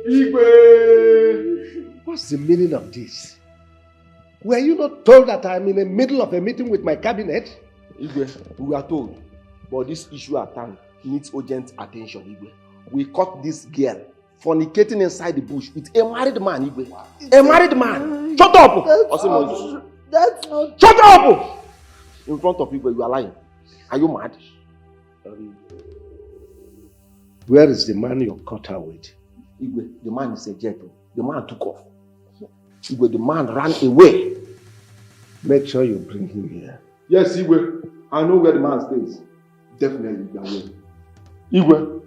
Igwe! What's the meaning of this? Were you not told that I'm in the middle of a meeting with my cabinet? Igwe, we are told. But this issue at hand needs urgent attention, Igwe. We caught this girl fornicating inside the bush with a married man, Igwe. A married man! Shut up! That's not... Shut up! In front of Igwe, you are lying. Are you mad? Where is the man you caught her with? Igwe, the man is a jet. The man took off. Igwe, the man ran away. Make sure you bring him here. Yes, Igwe. I know where the man stays. Definitely, you will. Igwe,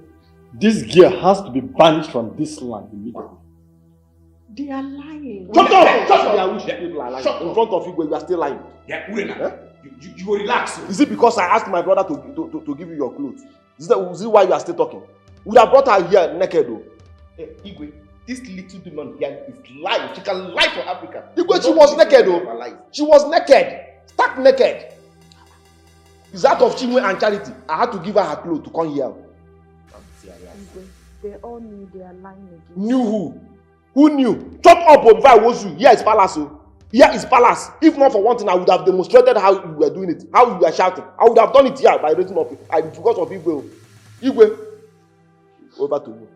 this girl has to be banished from this land immediately. They are lying. Shut up! Shut up! I wish people are lying. In front of Igwe, you are still lying. Yeah, you will relax. Is it because I asked my brother to give you your clothes? Is it why you are still talking? We have brought her here naked though. Hey, Igwe, this little demon here is lying. She can lie for Africa. Igwe, she was naked though. She was naked. Stark naked. It's out of Chinwe and Charity. I had to give her her clothes to come here. Igwe, they all knew they are lying again. Knew who? Who knew? Chop up before I was you. Here is palace. Here is palace. If not for one thing, I would have demonstrated how you were doing it. How you were shouting. I would have done it here by raising up. Because of Igwe. Igwe. Over to you.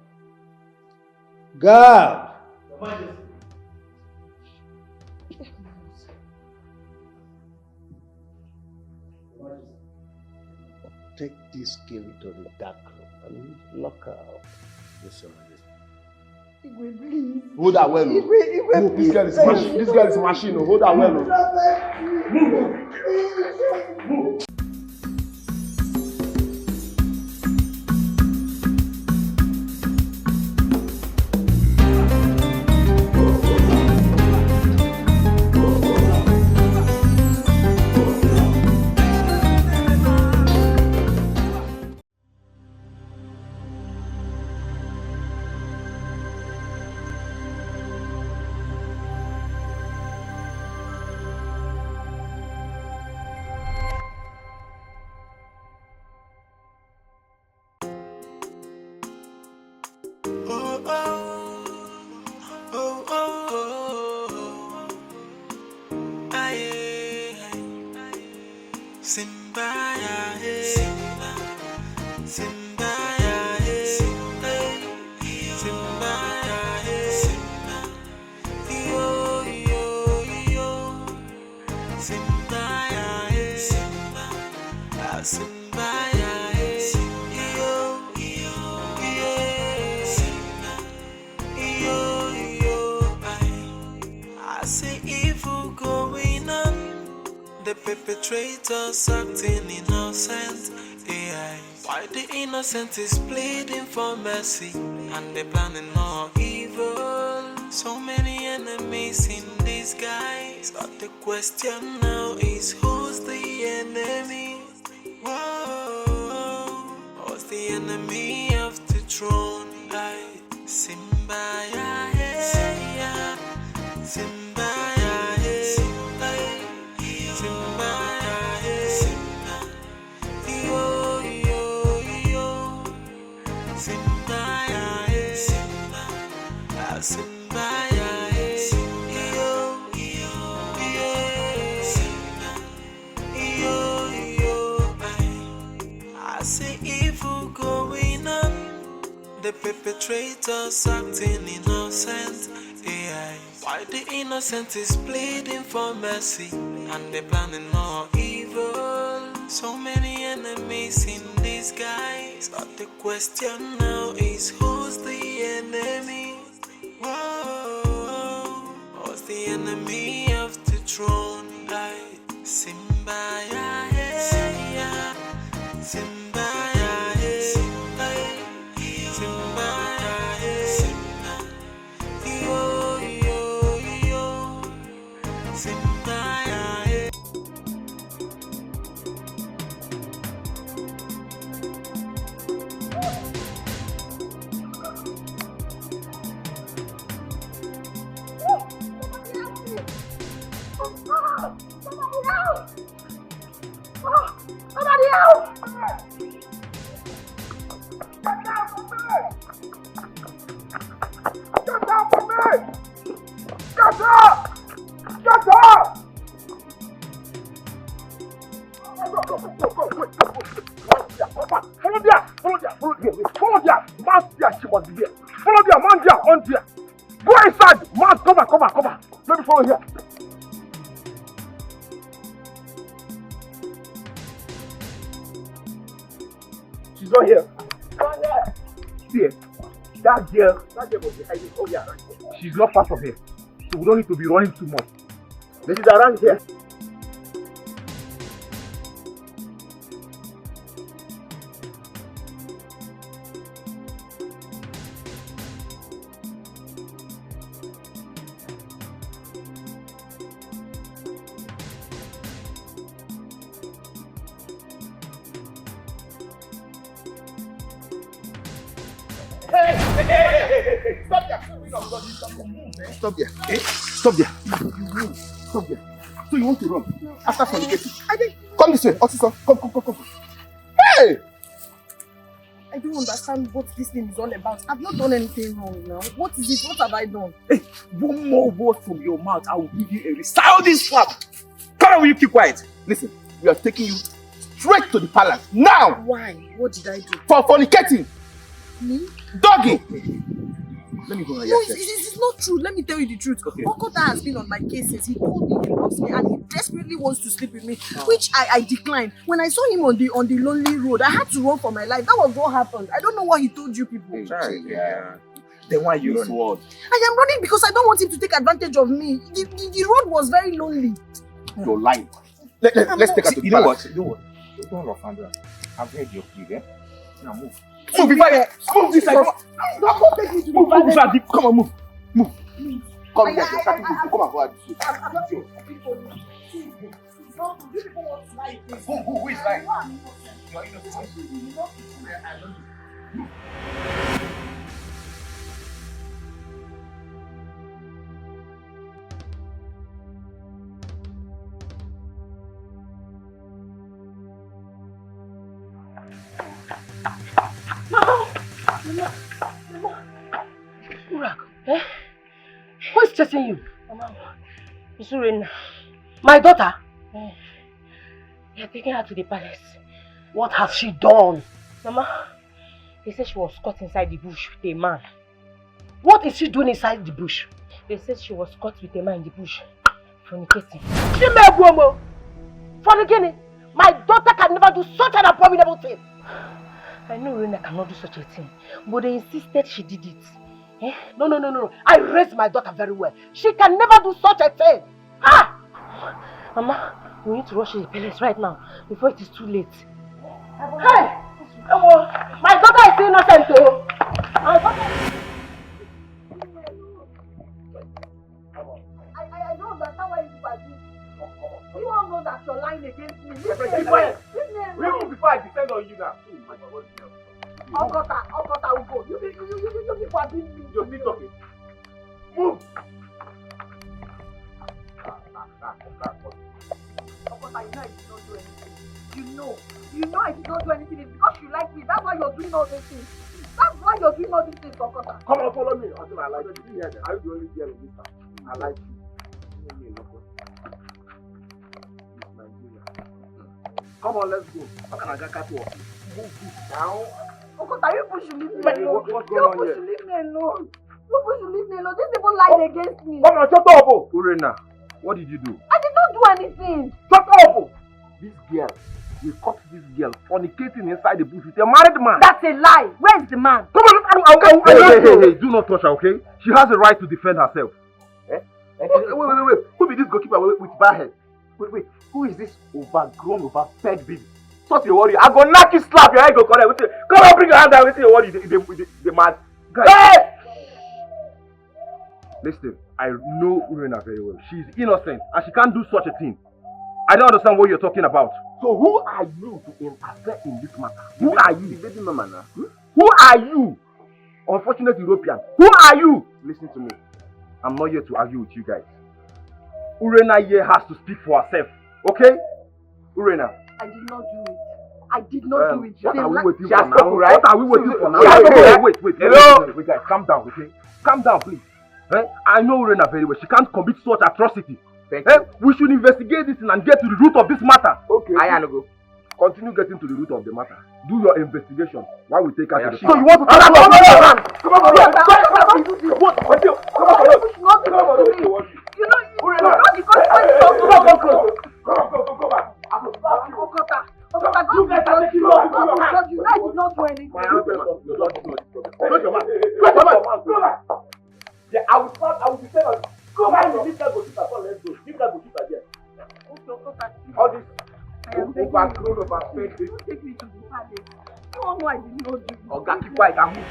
God! Take this girl to the dark room and lock her up. Yes, sir. Igwe, please. Hold her well. Igwe, move. This girl is machine. This girl is machine. Hold her well. Move. Perpetrators acting innocent. AI. Why the innocent is pleading for mercy and they planning more evil. So many enemies in disguise. But the question now is who's the enemy? Whoa, who's the enemy of the throne? Simba, yeah, yeah, Simba. The perpetrators acting innocent. AI. Why the innocent is pleading for mercy and they planning more evil. So many enemies in disguise. But the question now is who's the enemy? Whoa, who's the enemy of the throne? Simba, yeah, yeah, Simba. was there. Follow there, man there, on there. Go inside, man, cover. Let me follow here. She's not here. See, that girl was behind it. Oh yeah, she's not far from here. So we don't need to be running too much. This is around here. Hey, stop there. Stop there. Eh? Stop there. Stop there. So you want to run? No. After fornicating? I think. Come this way. Officer, come. Hey! I don't understand what this thing is all about. I've not done anything wrong now. What is it? What have I done? Hey, one more word from your mouth, I will give you a resounding slap. Come on, will you keep quiet? Listen, we are taking you straight to the palace now. Why? What did I do? For fornicating. Me? Doggy. Let me go No, it's not true. Let me tell you the truth. Okay. Okota has been on my case since he told me he loves me and he desperately wants to sleep with me, which I declined. When I saw him on the lonely road, I had to run for my life. That was what happened. I don't know what he told you people. Yeah. Then why you running? I am running because I don't want him to take advantage of me. The road was very lonely. You're lying. Let's take her to the palace. You know what? Don't rough hand around. I've heard your plea, eh? Now move. Move this side. Come on, move. Come here. Come and go out this way. Who is lying? You're innocent. Who is chasing you? Mama, Miss my daughter. They are taking her to the palace. What has she done? Mama, they said she was caught inside the bush with a man. What is she doing inside the bush? They said she was caught with a man in the bush. Fornicating. Fornicating? My daughter can never do such an abominable thing. I know Rena cannot do such a thing, but they insisted she did it. Eh? No. I raised my daughter very well. She can never do such a thing. Ah! Mama, we need to rush to the palace right now before it is too late. Hey! My daughter is innocent too. I don't understand why you are doing this. You all know that you're lying against me. Keep quiet. Even before I descend on you now. Okota will go. You people are being me. Just keep talking. Move. Okota, you know I did not do anything. You know I did not do anything. It's because you like me. That's why you're doing all these things. That's why you're doing all these things, Okota. Come on, follow me until I like you. I will only girl in this town. I like you. Come on, let's go. Move now. Okota, you push leave me alone. What's going on here? You push leave me alone. These people lied against me. Come on, shut up. Urena, what did you do? I did not do anything. Shut up. This girl, we caught this girl fornicating inside the bush with a married man. That's a lie. Where is the man? Come on, hey, do not touch her, okay? She has a right to defend herself. Wait. Who be this goalkeeper with bad head? Wait. Who is this overgrown, overfed baby? Stop your worry. I go knock you, slap your head, go correct. Come on, bring your hand down. What's your worry? The man. Hey! Listen, I know Urena very well. She's innocent and she can't do such a thing. I don't understand what you're talking about. So who are you to interfere in this matter? Who are you? Baby mama now. Who are you? Unfortunate European. Who are you? Listen to me. I'm not here to argue with you guys. Urena here has to speak for herself. Okay? Urena. I did not do it. I did not do it. What are we waiting for now? Right? What are we waiting for now? Wait. Hello? Wait, guys, calm down, okay? Calm down, please. I know Urena very well. She can't commit such atrocity. We should investigate this and get to the root of this matter. Okay. I go. continue getting to the root of the matter. Do your investigation while we take her to the So you want to talk about me? Come on, yeah, I will be saying, go back to this guy go sit at all, let's go. This guy go sit at there. All this overgrown, overfed. Take me to the palace. Oh no, I did not do it. Oga, keep quiet and move.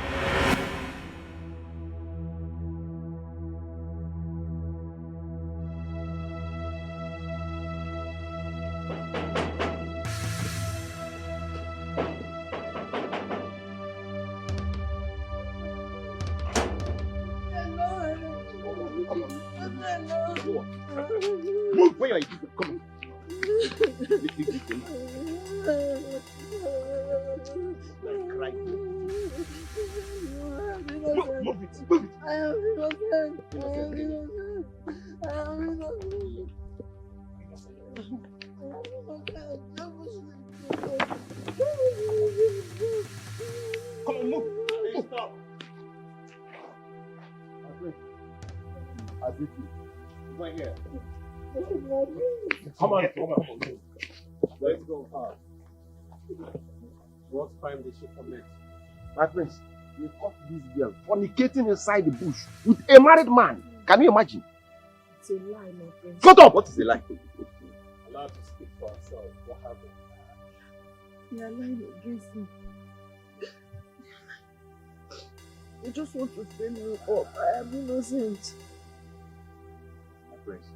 Move when you're in people. Come on. Like move it. I am innocent. Come on, move. Hey, stop. I beat you. Right here. Come on. Let's go. What crime did she commit? My friends, we caught this girl fornicating inside the bush with a married man. Can you imagine? It's a lie, my friend. Shut up! What is a lie? Allowed to speak for herself. What happened? They are lying against me. They just want to frame me up. I am innocent. My friends,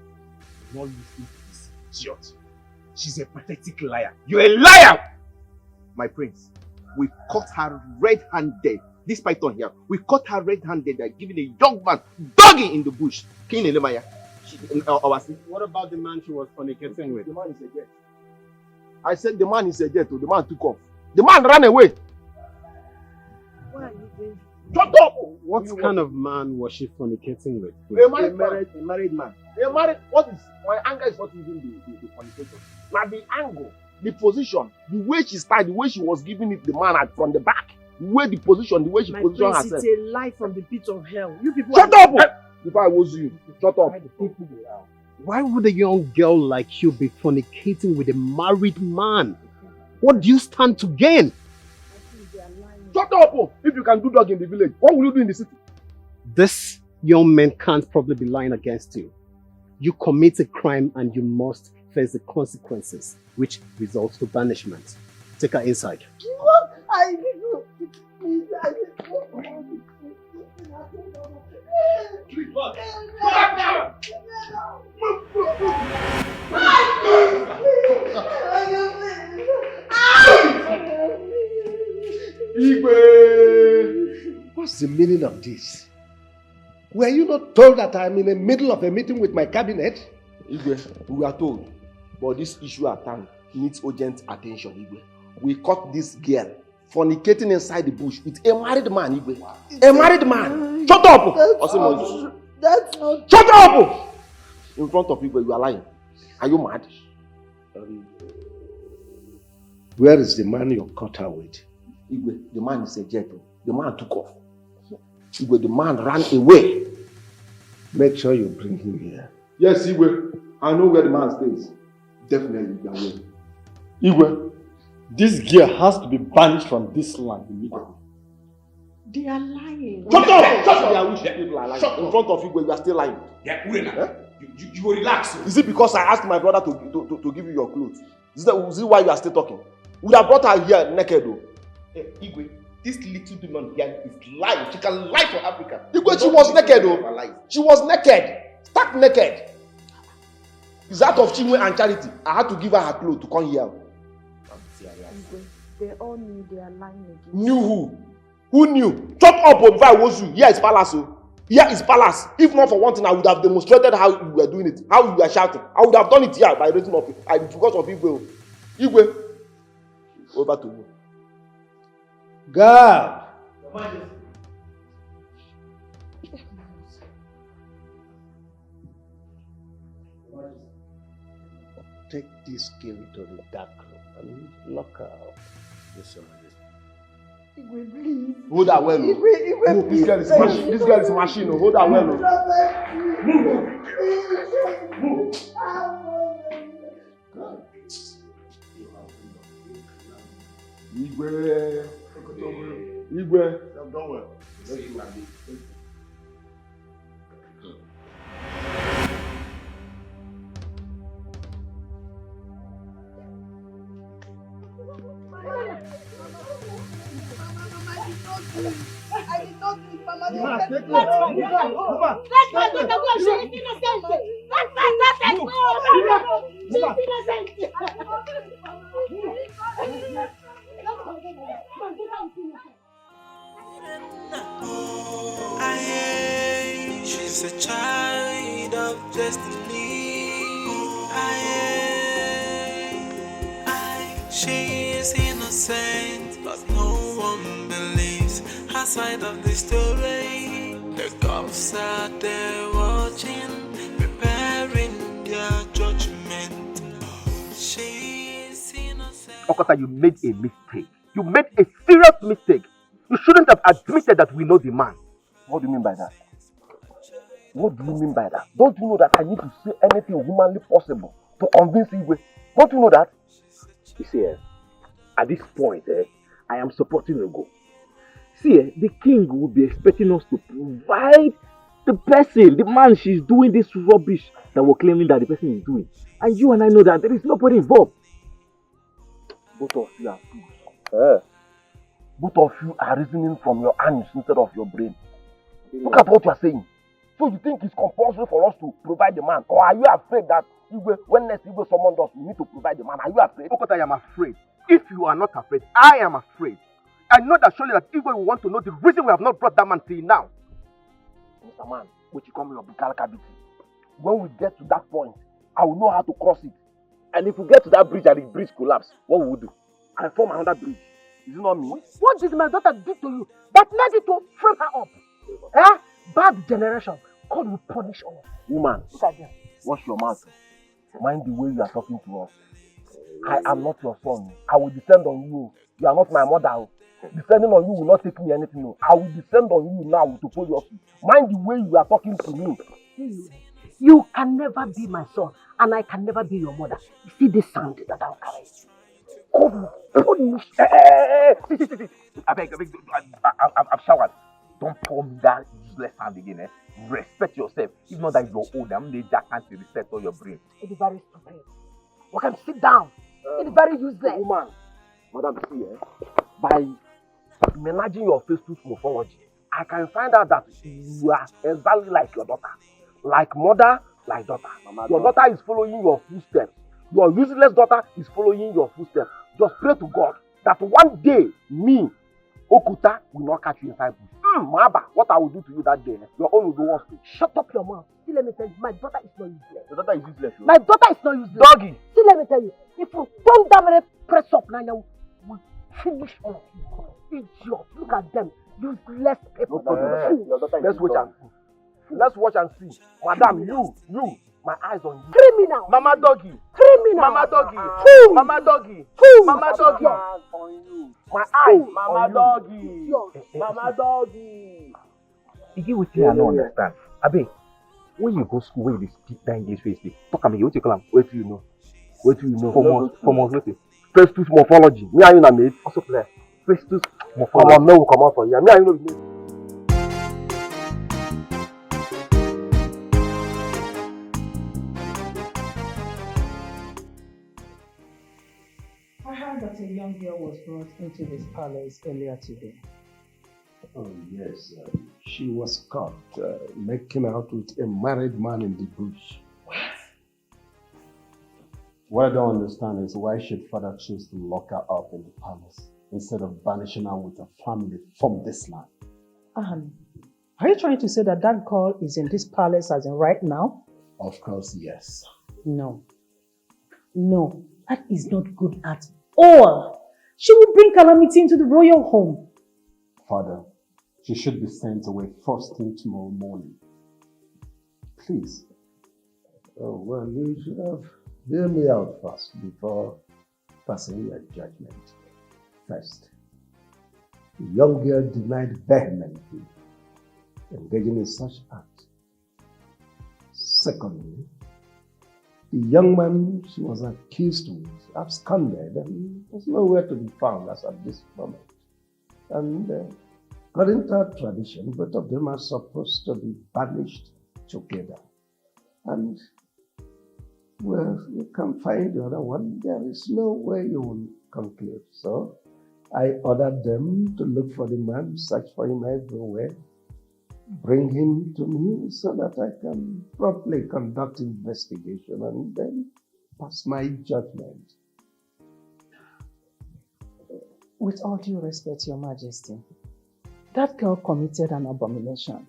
not listening to this idiot. She's a pathetic liar. You're a liar! My prince, we caught her red-handed. This python here, we caught her red-handed by giving a young man dogging in the bush. King Elemaya. What about the man she was fornicating with? The man is a jet. I said the man is a jet. The man took off. The man ran away. Why are you doing? Shut up! What kind of man was she fornicating with? A married man. What is my anger is not even the fornication. Now the angle, the position, the way she started, the way she was giving it the man from the back, the way the position, the way she positioned herself. It's a lie from the pit of hell. You people Shut up! If I was you, shut up. Why would a young girl like you be fornicating with a married man? What do you stand to gain? Shut up! If you can do dog in the village, what will you do in the city? This young man can't probably be lying against you. You commit a crime and you must face the consequences, which results to banishment. Take her inside. What? I did not. Please, I did not. What's the meaning of this? Were you not told that I'm in the middle of a meeting with my cabinet? Igwe, we are told, but this issue at hand needs urgent attention, Igwe. We caught this girl fornicating inside the bush with a married man, Igwe. A married man! Shut up! That's not. Shut up! In front of Igwe, you are lying. Are you mad? Where is the man you caught her with? Igwe, the man is a jet. The man took off. Igwe, the man ran away. Make sure you bring him here. Yes, Igwe. I know where the man stays. Definitely, you are away. Igwe, this girl has to be banished from this land immediately. They are lying. Shut up! Shut up! I wish people are lying. In front of Igwe, you are still lying. Yeah, Urena. You will relax. Is it because I asked my brother to give you your clothes? Is it why you are still talking? We would have brought her here naked though. Hey, Igwe, this little demon here is lying. She can lie for Africa. Igwe, she was naked though. She was naked. Stark naked. It's out of Chinwe and Charity. I had to give her her clothes to come here. They all knew they are lying again. Knew who? Who knew? Chop up if I was you. Here is palace. Here is palace. If not for one thing, I would have demonstrated how you were doing it. How you were shouting. I would have done it here by raising of it. Because of Igwe. Igwe. Over to you. God! Take this girl to the dark room. and lock her up. Yes, Your Majesty. Igwe, please. Hold her well. Igwe, Move. This girl is machine. This girl is machine. Hold her well. Move. Igwe. Igwe. I've done well. I did not do it, Mama. Let's she's a child of destiny. She is innocent, but no one believes her side of the story. The cops are there watching, preparing their judgment. She is innocent. Okota, you made a mistake. You made a serious mistake. You shouldn't have admitted that we know the man. What do you mean by that? What do you mean by that? Don't you know that I need to say anything humanly possible to convince Igwe? Don't you know that? You see, at this point, I am supporting Ogo. See, the king will be expecting us to provide the person, the man she's doing this rubbish that we're claiming that the person is doing. And you and I know that there is nobody involved. Both of you are fools. Both of you are reasoning from your hands instead of your brain. Look at what you are saying. So you think it's compulsory for us to provide the man? Or are you afraid that when next Igwe summons us, we need to provide the man? Are you afraid? Okota, I am afraid. If you are not afraid, I am afraid. I know that surely that Igwe will want to know the reason we have not brought that man till now. Mr. Man, which you call me your when we get to that point, I will know how to cross it. And if we get to that bridge and the bridge collapse, what will we do? I form another bridge. Is it not me? What did my daughter do to you that led you to frame her up? Bad generation. God will punish all. Woman, wash your mouth. Mind the way you are talking to us. I am not your son. I will descend on you. You are not my mother. Descending on you will not take me anything. I will descend on you now to pull your feet. Mind the way you are talking to me. You can never be my son, and I can never be your mother. You see this sound that I'm carrying? God will punish. See. I beg, I've showered. Don't pour me that useless hand again. Respect yourself. If not that you're old, I'm the jack can't reset all your brain. It is very stupid. We can sit down. It is very useless. Woman, Madam, see, by managing your Facebook morphology, I can find out that you are exactly like your daughter. Like mother, like daughter. Your daughter is following your footsteps. Your useless daughter is following your footsteps. Just pray to God that one day, me, Okuta, will not catch you inside bush. Maba, what I will do to you that day, your own will go worse too. Shut up your mouth. See, let me tell you, my daughter is not useless. Your daughter is useless. My daughter is not useless. Doggy! See, let me tell you, if you don't damn press up now, we'll finish all of you. Idiots, look at them. Useless people. Let's watch and see. Let's watch and see. Madam, you, my eyes on you. Criminal. Mama doggy. Criminal. Mama doggy. Fool. Mama doggy. Fool. Mama doggy. My eyes. Mama doggy. Mama doggy. You get what I don't understand. Abe, when you go school, where you speak that English face, talk am again. What you call am? Wait till you know. Wait till you know. 4 months later. Festus morphology. Me and you na mate. Also play. Festus Morphology. Come on, no, will come out for you. Me and you know. I heard that a young girl was brought into this palace earlier today. Oh, yes. She was caught making out with a married man in the bush. What I don't understand is why should father choose to lock her up in the palace instead of banishing her with her family from this land? Are you trying to say that that girl is in this palace as in right now? Of course, yes. No. No, that is not good at all. She will bring calamity into the royal home. Father, she should be sent away first thing tomorrow morning. Please. Oh, well, you should have hear me out first before passing your judgment. First, the young girl denied vehemently engaging in such act. Secondly, the young man she was accused with absconded and was nowhere to be found as at this moment. And according to our tradition, both of them are supposed to be banished together. And, well, you can find the other one. There is no way you will conclude. So, I ordered them to look for the man, search for him everywhere, bring him to me so that I can properly conduct investigation and then pass my judgment. With all due respect, Your Majesty, that girl committed an abomination.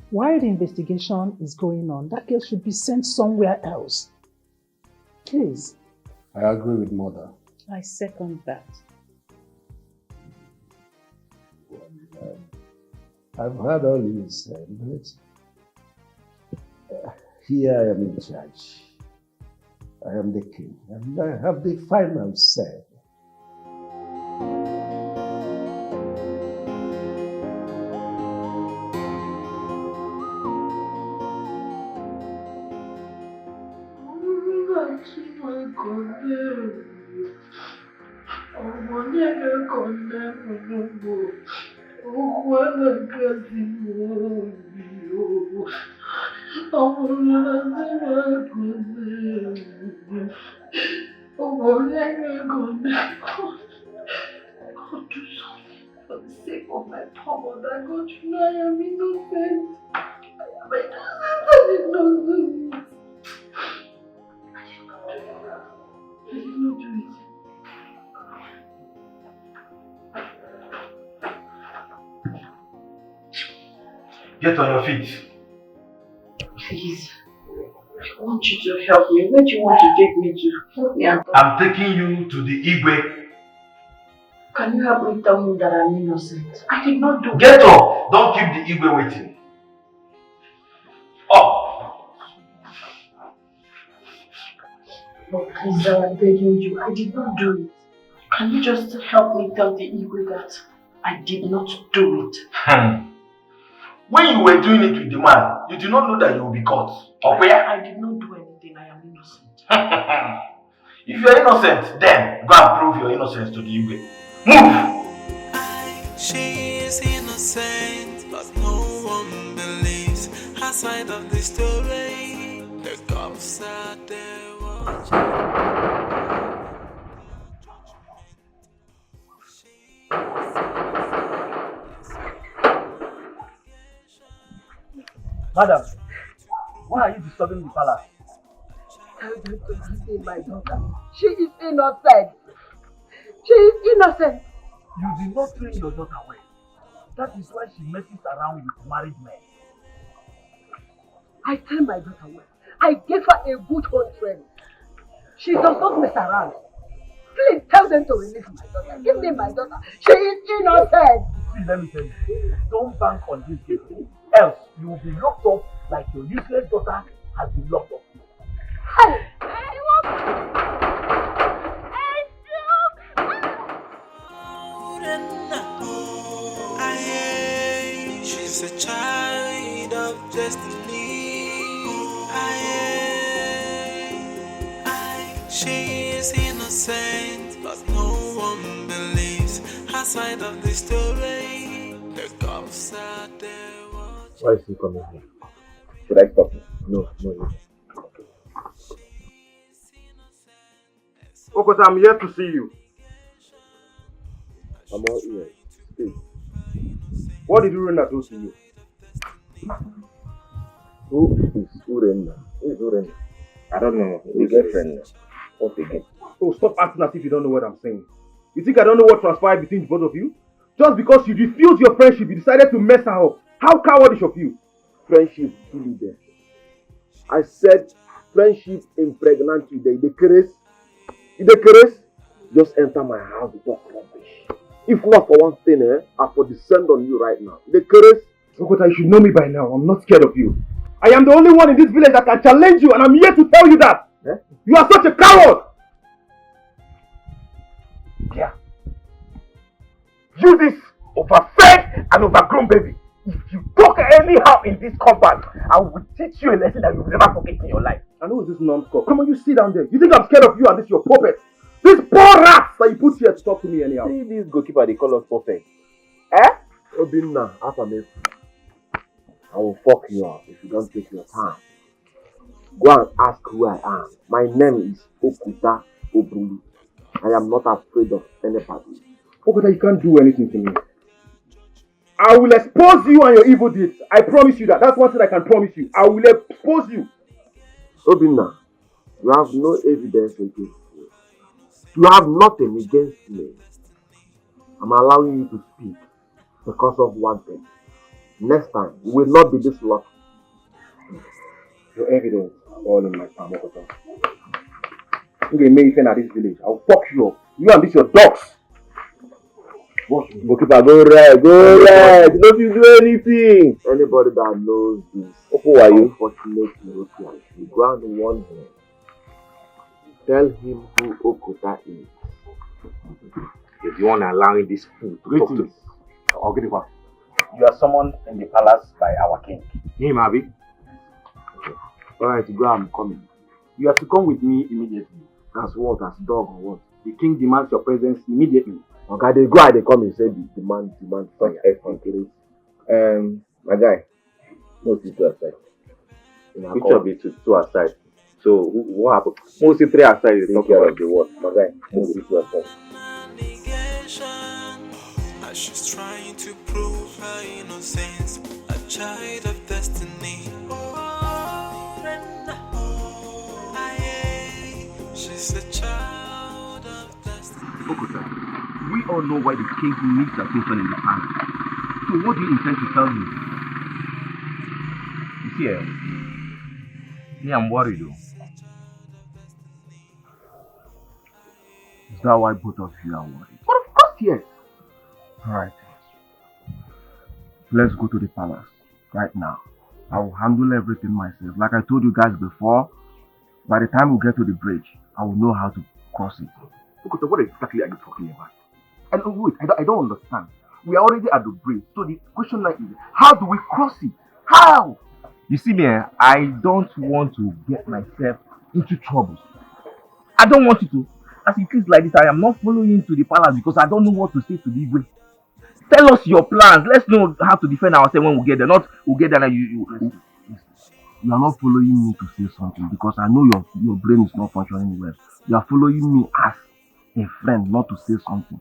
While the investigation is going on, that girl should be sent somewhere else. Please. I agree with Mother. I second that. I've heard all you said, but here I am in charge. I am the king, and I have the final say. For the sake of my poor mother, God, you know I am innocent. My innocence, I did not do it. I did not do it. Get on your feet. Please, I want you to help me. Where do you want to take me to? Help me and I'm taking you to the Igwe. Can you help me tell him that I'm innocent? I did not do it. Get up! Don't keep the Igwe waiting. Up! But please, I'm begging you. I did not do it. Can you just help me tell the Igwe that I did not do it? When you were doing it with the man, you did not know that you would be caught. Okay? I did not do anything. I am innocent. If you are innocent, then go and prove your innocence to the Igwe. Move! She is innocent, but no one believes her side of the story. The cops are there watching. Madam, why are you disturbing the palace? Tell them to see my daughter. She is innocent. She is innocent. You did not train your daughter well. That is why she messes around with married men. I trained my daughter well. I gave her a good home training. She does not mess around. Please tell them to release my daughter. Give me my daughter. She is innocent. See, let me tell you, don't bank on this case. Else, you will be locked up like your useless daughter has been locked up. Hey! She's a child of destiny. She is innocent, but no one believes her side of the story. The cops are there watching. Why is he coming here? Should I stop him? No. Okota, I'm here to see you. I'm all ears. Speak. What did Urena do to you? Who is Urena? Who is Urena? I don't know. The girlfriend. What again? Oh, stop acting as if you don't know what I'm saying. You think I don't know what transpired between the both of you? Just because you refused your friendship, you decided to mess her up. How cowardish of you! Friendship, truly there. I said friendship impregnant you. The case. Just enter my house to talk rubbish. If not for one thing, I for descend on you right now. The case. Okota, you should know me by now. I'm not scared of you. I am the only one in this village that can challenge you, and I'm here to tell you that. You are such a coward! You this overfed and overgrown baby. If you talk anyhow in this compound, I will teach you a lesson that you will never forget in your life. I know this non-stop. Come on, you sit down there. You think I'm scared of you and this your puppet? This poor rats that you put here to talk to me anyhow. See this goalkeeper, they call us puppet. Eh? Obinna, after me, I will fuck you up if you don't take your time. Go and ask who I am. My name is Okuta Obulu. I am not afraid of anybody. Okuta, you can't do anything to me. I will expose you and your evil deeds. I promise you that. That's one thing I can promise you. I will expose you. Obinna, you have no evidence against me. You have nothing against me. I'm allowing you to speak because of one thing. Next time, you will not be this lucky. Your evidence all in my palm. You may even at this village. I'll fuck you up. You and this your dogs. Goalkeeper, go right. Don't you do anything. Anybody that knows this, Who are you? Unfortunately, you go and warn him. Tell him who Okuta is. If you want to allow this fool to talk to me. Ogripa, you are summoned in the palace by our king. Him, Abi. Alright, go, I'm coming. You have to come with me immediately. As what? As dog or what? The king demands your presence immediately. Okay, they go and they come and say the demand. My guy, mostly two aside. Which of the two aside? So, what happened? Mostly three aside is talking about the what? My guy, mostly two aside. She's trying to prove her innocence, a child of destiny. She's a child of destiny. Okuta, we all know why the king needs attention in the palace. So what do you intend to tell me? You see, me, I'm worried though. Is that why both of you are worried? But of course, yes. Alright. Let's go to the palace right now. I will handle everything myself. Like I told you guys before, by the time we get to the bridge, I will know how to cross it. Okay, what exactly are you talking about? And wait, I don't understand. We are already at the bridge. So the question now is, how do we cross it? How? You see me, I don't want to get myself into trouble. I don't want you to. As it is like this, I am not following you to the palace because I don't know what to say to the way. Tell us your plans. Let's know how to defend ourselves when we get there. Not we'll get there and you are not following me to say something because I know your brain is not functioning well. You are following me as a friend, not to say something.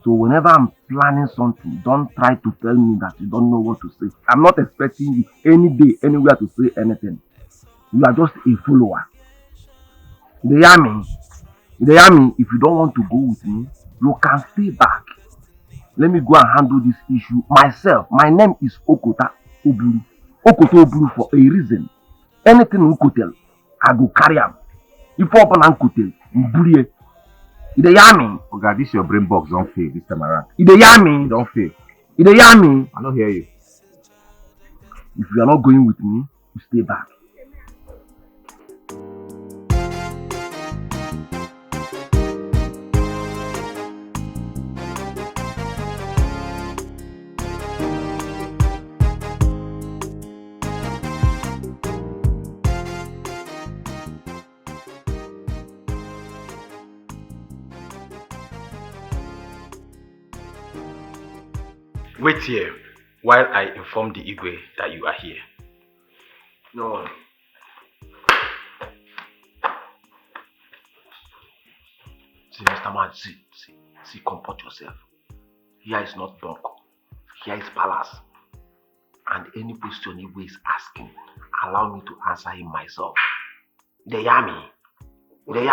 So whenever I'm planning something, don't try to tell me that you don't know what to say. I'm not expecting you any day, anywhere to say anything. You are just a follower. They hear me. If you don't want to go with me, you can stay back. Let me go and handle this issue myself. My name is Okota Obulu. Okota Obulu for a reason. Anything Ukotel, I go carry am. If you open Ankotel, you bully. You hear me? Oh God, this your brain box don't fail this time around. You hear me? Don't fail. You hear me? I don't hear you. If you are not going with me, you stay back. Wait here while I inform the Igwe that you are here. No. See, Mr. Man, see, comport yourself. Here is not dog. Here is palace. And any question Igwe is asking, allow me to answer him myself. They hear me. Wait,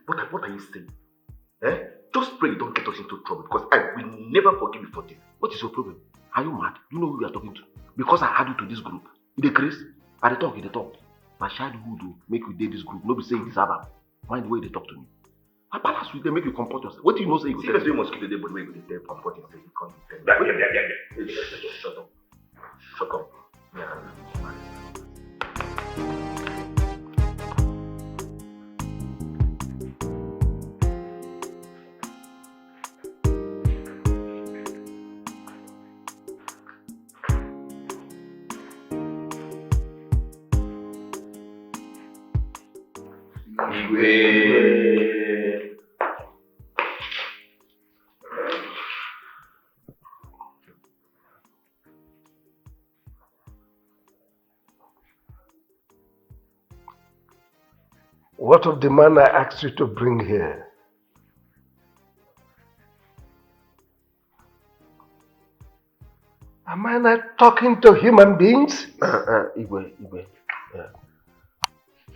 what are you saying? Eh? Just pray you don't get us into trouble because I will never forgive you for this. What is your problem? Are you mad? You know who you are talking to? Because I add you to this group. In the case, I talk. My childhood will make you date this group. Nobody say this about. Mind the way they talk to me. I balance with them, make you comport yourself. What do you know say you go tell me? You must keep the day, but maybe they comport yourself. You can't tell me. Yeah. Shut up. Yeah. What of the man I asked you to bring here? Am I not talking to human beings? Igwe.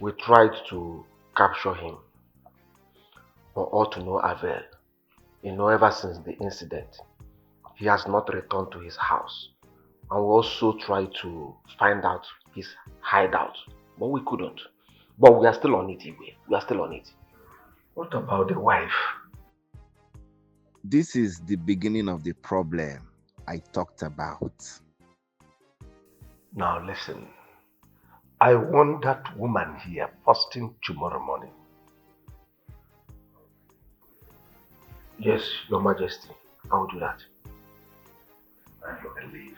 We tried to capture him, but all to no avail. Ever since the incident, he has not returned to his house. And we also tried to find out his hideout, but we couldn't. But we are still on it, Igwe. We are still on it. What about the wife? This is the beginning of the problem I talked about. Now listen. I want that woman here first thing tomorrow morning. Yes, Your Majesty. I will do that. I can leave.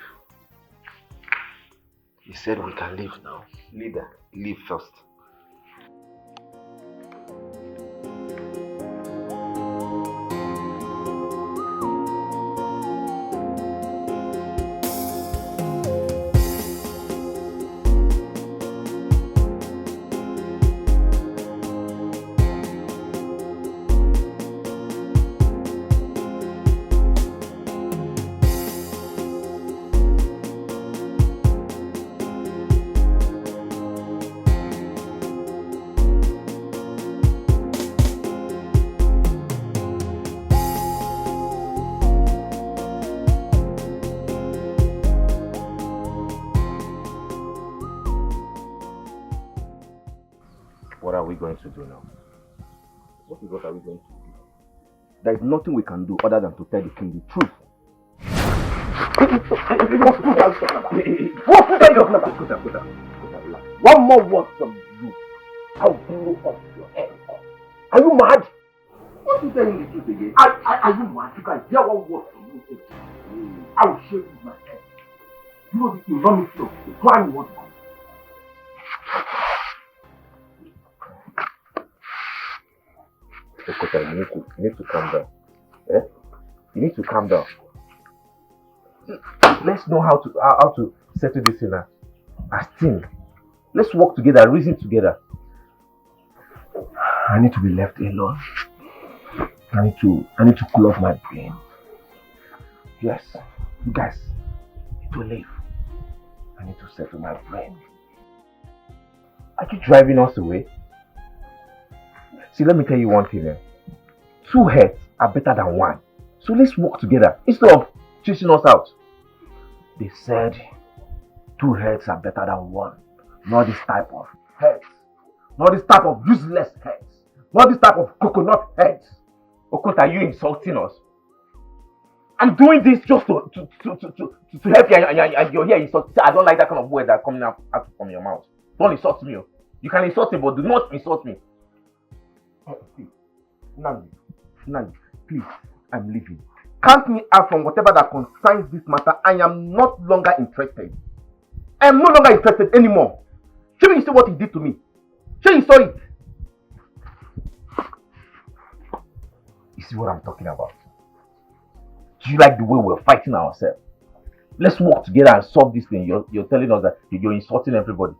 He said we can leave now. Leader. Leave first. What are we going to do now? What are we going to do? There is nothing we can do other than to tell the king the truth. One more word from you, I'll blow off your head. Are you mad? What is telling the truth again? Are you mad? You can hear one word from you. I will show you my head. You know the enormity of the plan you want to come. Okota, you need to calm down. Eh? You need to calm down. Let's know how to settle this in as team. Let's work together, reason together. I need to be left alone. I need to cool off my brain. Yes, you guys need to leave. I need to settle my brain. Are you driving us away? See, let me tell you one thing. 2 heads are better than 1. So let's work together instead of chasing us out. They said 2 heads are better than 1. Not this type of heads. Not this type of useless heads. Not this type of coconut heads. Okota, are you insulting us? I'm doing this just to help you, and you're here insulting. I don't like that kind of words that are coming out from your mouth. Don't insult me. You can insult me, but do not insult me. Nandi, please, I'm leaving. Count me out from whatever that concerns this matter. I am not longer interested. I am no longer interested anymore. Show me you see what he did to me. Show you saw it. You see what I'm talking about? Do you like the way we're fighting ourselves? Let's work together and solve this thing. You're telling us that you're insulting everybody.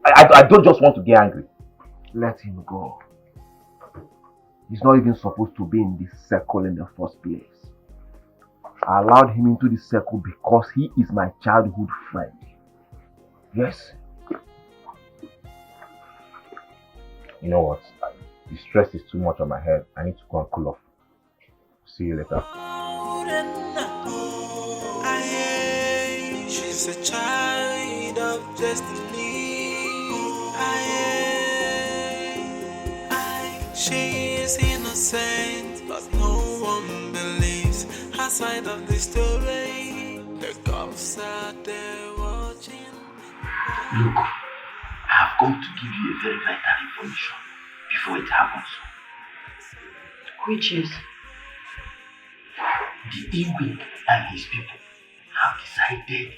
I don't just want to get angry. Let him go. He's not even supposed to be in this circle in the first place. I allowed him into this circle because he is my childhood friend. Yes. You know what? The stress is too much on my head. I need to go and cool off. See you later. She's a child of destiny. She is innocent, but no one believes her side of the story. The cops are there watching. Look, I have come to give you a very vital information before it happens. Which is? The Igwe and his people have decided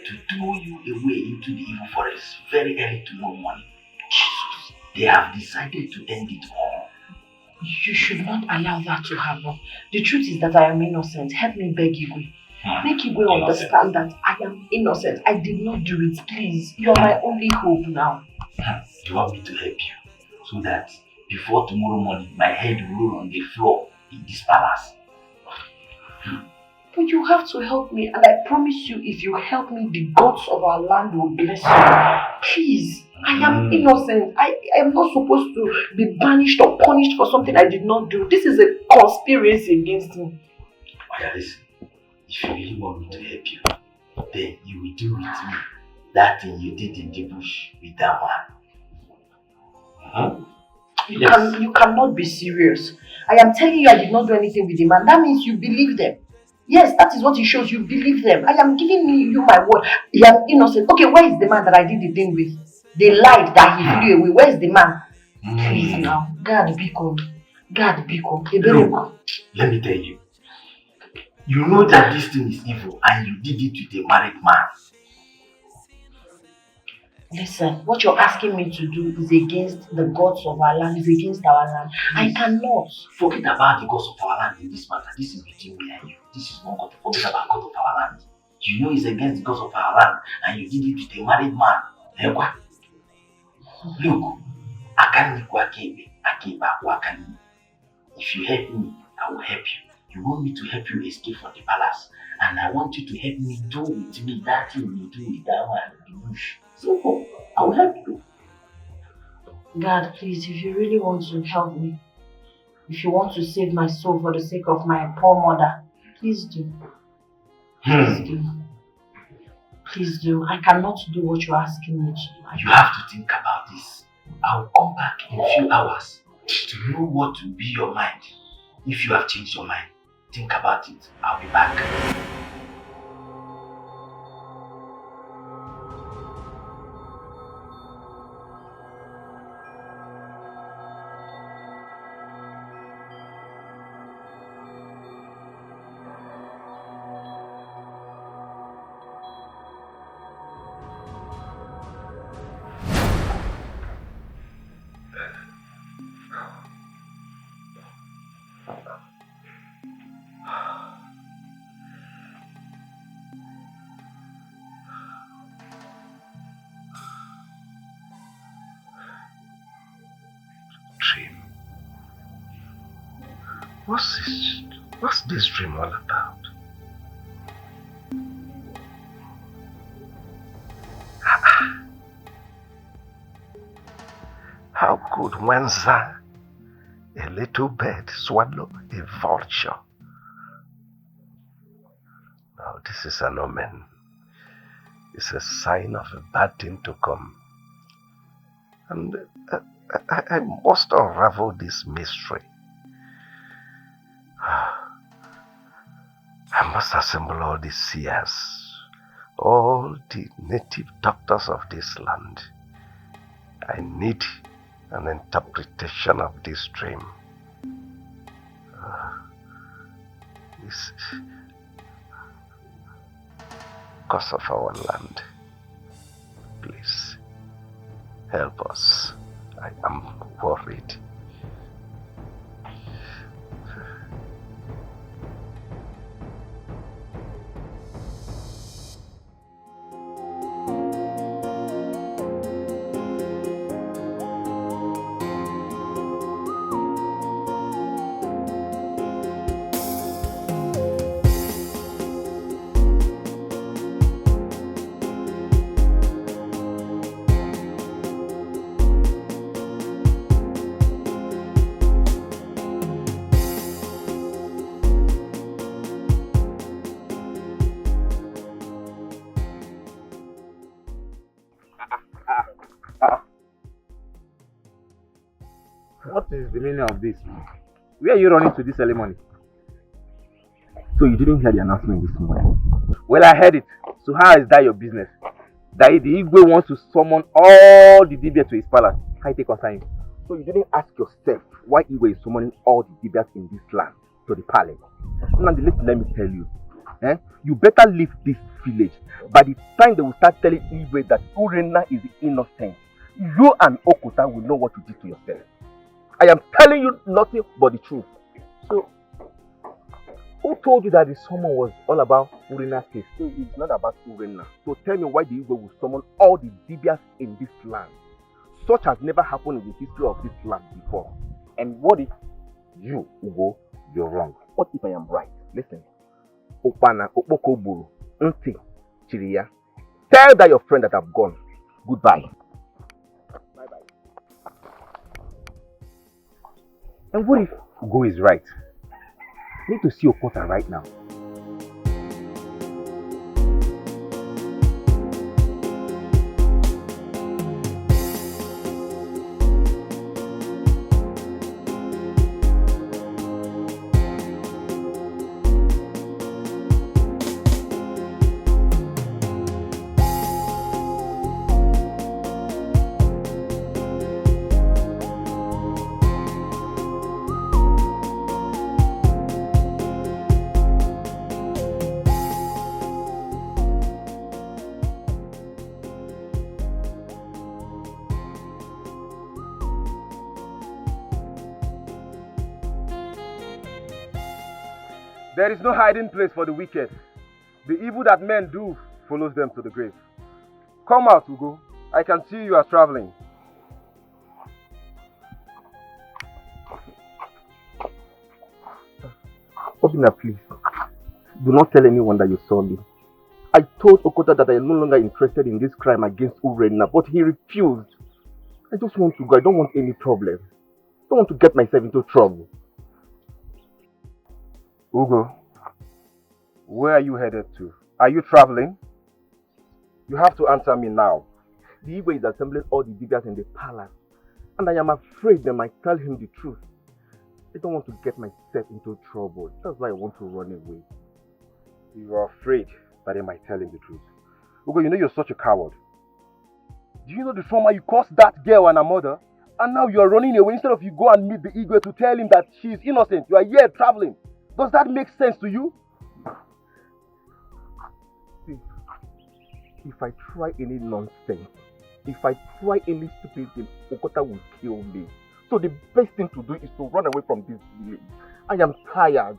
to throw you away into the evil forest very early tomorrow morning. Jesus. They have decided to end it all. You should not allow that to happen. The truth is that I am innocent. Help me beg Igwe. Make Igwe understand that I am innocent. I did not do it, please. You are my only hope now. You want me to help you so that before tomorrow morning my head will roll on the floor in this palace? But you have to help me, and I promise you, if you help me, the gods of our land will bless you. Please, I am innocent. I am not supposed to be banished or punished for something I did not do. This is a conspiracy against me. Listen, if you really want me to help you, then you will do with me that thing you did in the bush with that man. You cannot be serious. I am telling you I did not do anything with the man. That means you believe them. Yes, that is what it shows. You believe them. I am giving you my word. I am innocent. Okay, where is the man that I did the thing with? They lied that he flew away. Where is the man? Please now. God be cool. God be cool. Look, let me tell you. You know that this thing is evil and you did it with a married man. Listen, what you're asking me to do is against the gods of our land, is against our land. I cannot. Forget about the gods of our land in this matter. This is between me and you. This is not God. Forget about God of our land. You know it's against the gods of our land and you did it with a married man. Look, I can't if you help me, I will help you. You want me to help you escape from the palace, and I want you to help me do with me that thing you do with that one in the bush. So I will help you. God, please, if you really want to help me, if you want to save my soul for the sake of my poor mother, please do. Please do. Please do. I cannot do what you're asking me to do. You have to think about this. I will come back in a few hours to know what will be your mind. If you have changed your mind, think about it. I'll be back. What's this dream all about? How could Wenza, a little bird, swallow a vulture? Now this is an omen. It's a sign of a bad thing to come. And I must unravel this mystery. I must assemble all the seers, all the native doctors of this land. I need an interpretation of this dream. This because of our land. Please, help us. I am worried. What is the meaning of this? Where are you running to this ceremony? So you didn't hear the announcement this morning? Well, I heard it. So how is that your business? That the Igwe wants to summon all the Dibia to his palace. How you take concern? So you didn't ask yourself why Igwe is summoning all the Dibias in this land to the palace. Now let me tell you. You better leave this village. By the time they will start telling Igwe that Urena is innocent, you and Okuta will know what you did to yourself. I am telling you nothing but the truth. So, who told you that the summon was all about Urena's case? So it's not about Urena. So tell me why the Igwe will summon all the Dibias in this land. Such has never happened in the history of this land before. And what if you, Ugo, you're wrong? What if I am right? Listen. Opana, Opoko Buru, Nti, Chiria. Tell that your friend that I've gone. Goodbye. Bye-bye. And what if Ugo is right? I need to see Okota right now. There is no hiding place for the wicked. The evil that men do follows them to the grave. Come out, Ugo. I can see you are traveling. Obina, please. Do not tell anyone that you saw me. I told Okota that I am no longer interested in this crime against Urena, but he refused. I just want to go. I don't want any problem. I don't want to get myself into trouble. Ugo, where are you headed to? Are you traveling? You have to answer me now. The Igwe is assembling all the diggers in the palace, and I am afraid they might tell him the truth. I don't want to get myself into trouble. That's why I want to run away. You are afraid that they might tell him the truth. Ugo, you know you're such a coward. Do you know the trauma you caused that girl and her mother? And now you are running away instead of you go and meet the Igwe to tell him that she is innocent. You are here traveling. Does that make sense to you? See, if I try any nonsense, if I try any stupid thing, Okota will kill me. So the best thing to do is to run away from this village. I am tired.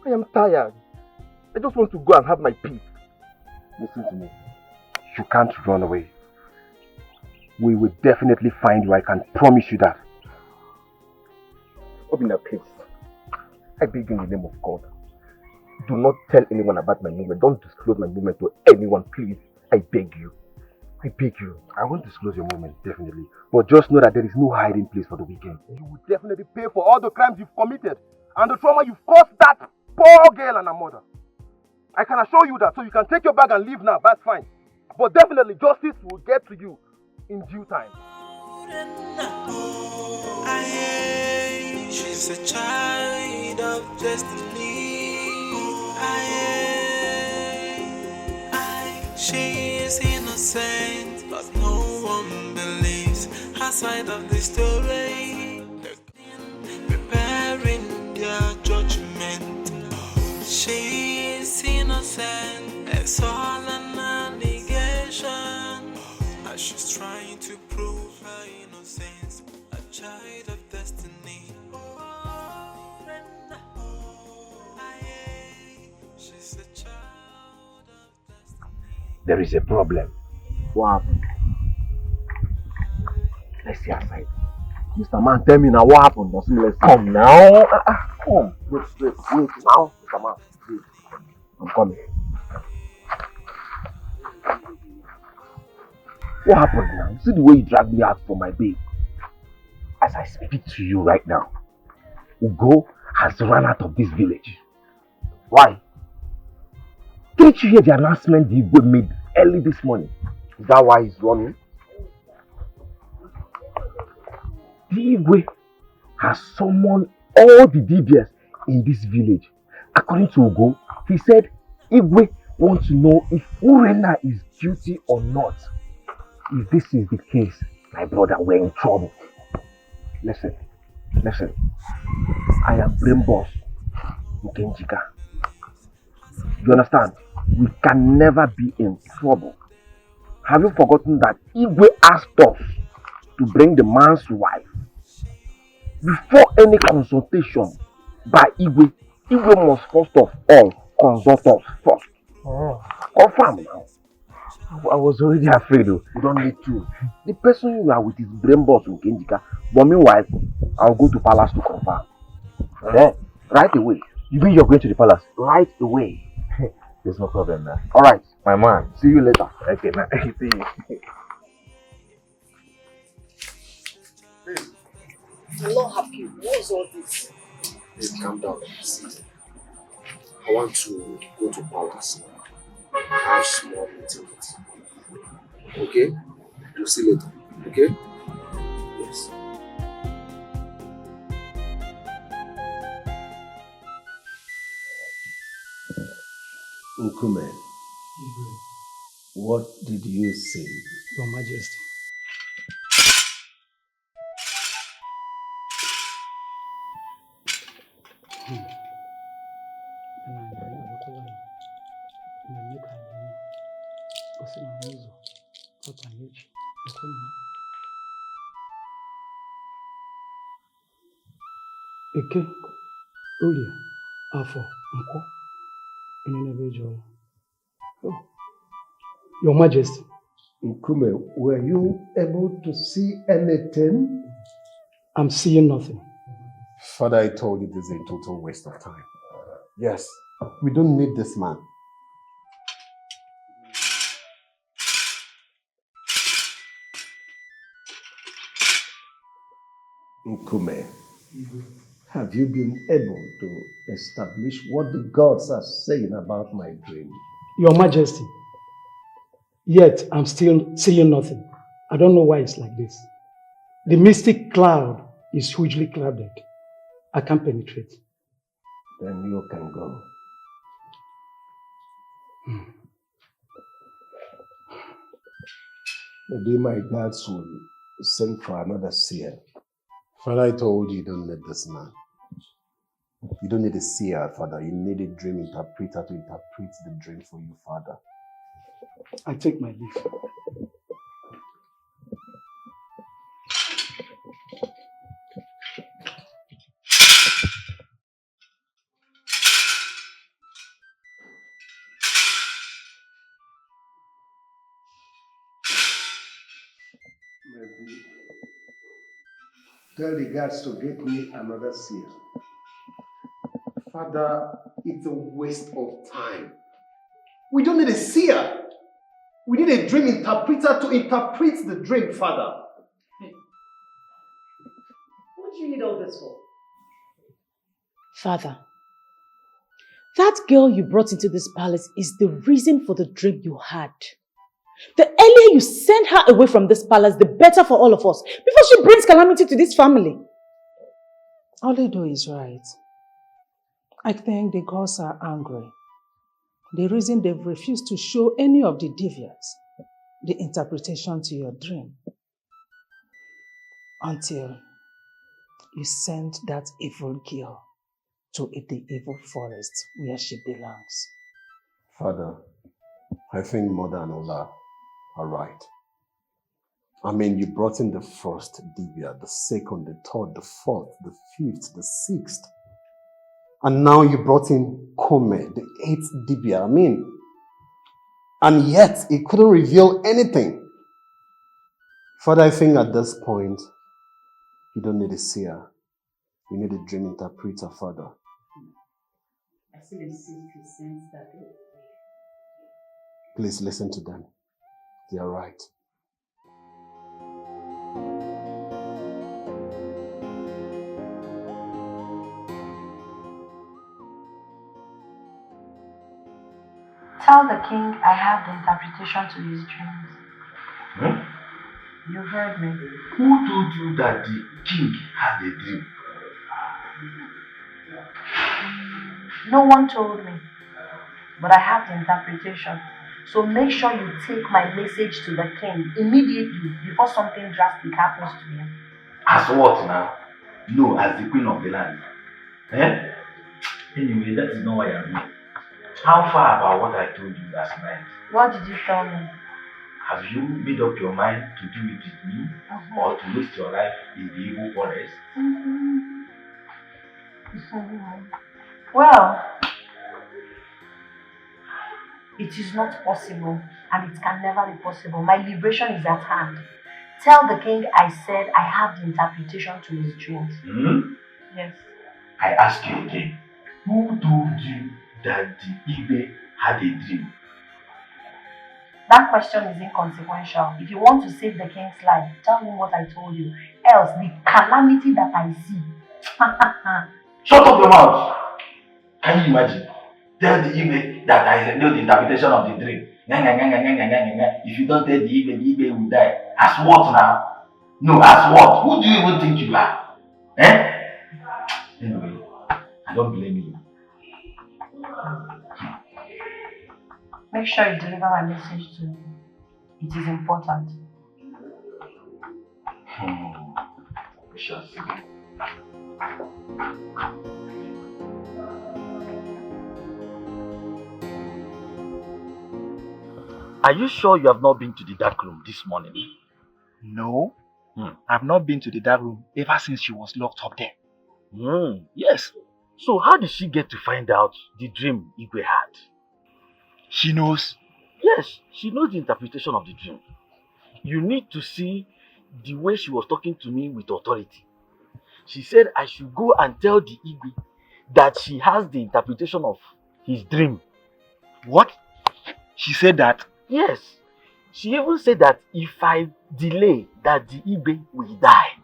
I am tired. I just want to go and have my peace. Listen to me. You can't run away. We will definitely find you. I can promise you that. Open the place. I beg you in the name of God. Do not tell anyone about my movement. Don't disclose my movement to anyone, please. I beg you. I beg you. I won't disclose your movement, definitely. But just know that there is no hiding place for the weekend. You will definitely pay for all the crimes you've committed and the trauma you've caused that poor girl and her mother. I can assure you that, so you can take your bag and leave now. That's fine. But definitely justice will get to you in due time. She's a child of destiny. She is innocent, but no one believes her side of the story. Preparing their judgment. She is innocent, it's all an allegation. As she's trying to prove her innocence, a child of destiny. There is a problem. What happened? Let's see outside. Mr. Man, tell me now what happened. Let's come now. Come. Wait now. Mr. Man, wait. I'm coming. What happened now? See the way you dragged me out for my babe. As I speak to you right now, Ugo has run out of this village. Why? Didn't you hear the announcement the Igwe made early this morning? Is that why he's running? The Igwe has summoned all the DBS in this village. According to Ugo, he said Igwe wants to know if Urena is guilty or not. If this is the case, my brother, we're in trouble. Listen. I am brain boss, Ukenjika. You understand? We can never be in trouble. Have you forgotten that Igwe asked us to bring the man's wife. Before any consultation by Igwe, Igwe must first of all consult us first. Oh. Confirm now. I was already afraid though. You don't need to. The person you are with is brain boss in Kenjika. But meanwhile, I'll go to palace to confirm. Then, right away. You mean you're going to the palace? Right away. There's no problem now. Alright, My man. see you later. Okay, man. See you. I'm not happy. What's all this? Hey, calm down. I want to go to palace. I have small meeting with you. Okay? We'll see later. Okay? Yes. Nkume, what did you say? Your Majesty. Eke, Olia, Afo, Nko, Enenebejo. Oh, Your Majesty. Nkume, were you able to see anything? I'm seeing nothing. Father, I told you this is a total waste of time. Yes, we don't need this man. Nkume, have you been able to establish what the gods are saying about my dream? Your Majesty. Yet, I'm still seeing nothing. I don't know why it's like this. The mystic cloud is hugely clouded. I can't penetrate. Then you can go. Maybe my gods will send for another seer. Father, I told you don't need this man. You don't need a seer, Father. You need a dream interpreter to interpret the dream for you, Father. I take my leave. Maybe tell the guards to get me another seer. Father, it's a waste of time. We don't need a seer. We need a dream interpreter to interpret the dream, Father. What do you need all this for? Father, that girl you brought into this palace is the reason for the dream you had. The earlier you send her away from this palace, the better for all of us, before she brings calamity to this family. Oledo is right. I think the gods are angry. The reason they've refused to show any of the deviants the interpretation to your dream until you send that evil girl to the evil forest where she belongs. Father, I think Mother and Ola are right. I mean, you brought in the first Divya, the second, the third, the fourth, the fifth, the sixth. And now you brought in Kome, the eighth Divya. I mean, and yet it couldn't reveal anything. Father, I think at this point, you don't need a seer. You need a dream interpreter, Father. I still insist he sends that way. Please listen to them. They are right. Tell the king I have the interpretation to his dreams. Hmm? You heard me. Who told you that the king had a dream? No one told me. But I have the interpretation. So make sure you take my message to the king immediately before something drastic happens to him. As what now? No, as the queen of the land. Eh? Anyway, that is not why I'm here. How far about what I told you last night? What did you tell me? Have you made up your mind to do it with me or to waste your life in the evil forest? Well, it is not possible and it can never be possible. My liberation is at hand. Tell the king I said I have the interpretation to his dreams. Yes. I ask you again, who told you that the Ibe had a dream? That question is inconsequential. If you want to save the king's life, tell him what I told you. Else, the calamity that I see. Shut up your mouth! Can you imagine? Tell the Ibe that I know the interpretation of the dream. If you don't tell the Ibe will die. As what now? No, as what? Who do you even think you are? Anyway, I don't blame you. Make sure you deliver my message to him. It is important. We shall see. Are you sure you have not been to the dark room this morning? No, I've not been to the dark room ever since she was locked up there. Yes. So how did she get to find out the dream Igwe had? She knows? Yes, she knows the interpretation of the dream. You need to see the way she was talking to me with authority. She said I should go and tell the Igwe that she has the interpretation of his dream. What? She said that? Yes. She even said that if I delay, that the Igwe will die.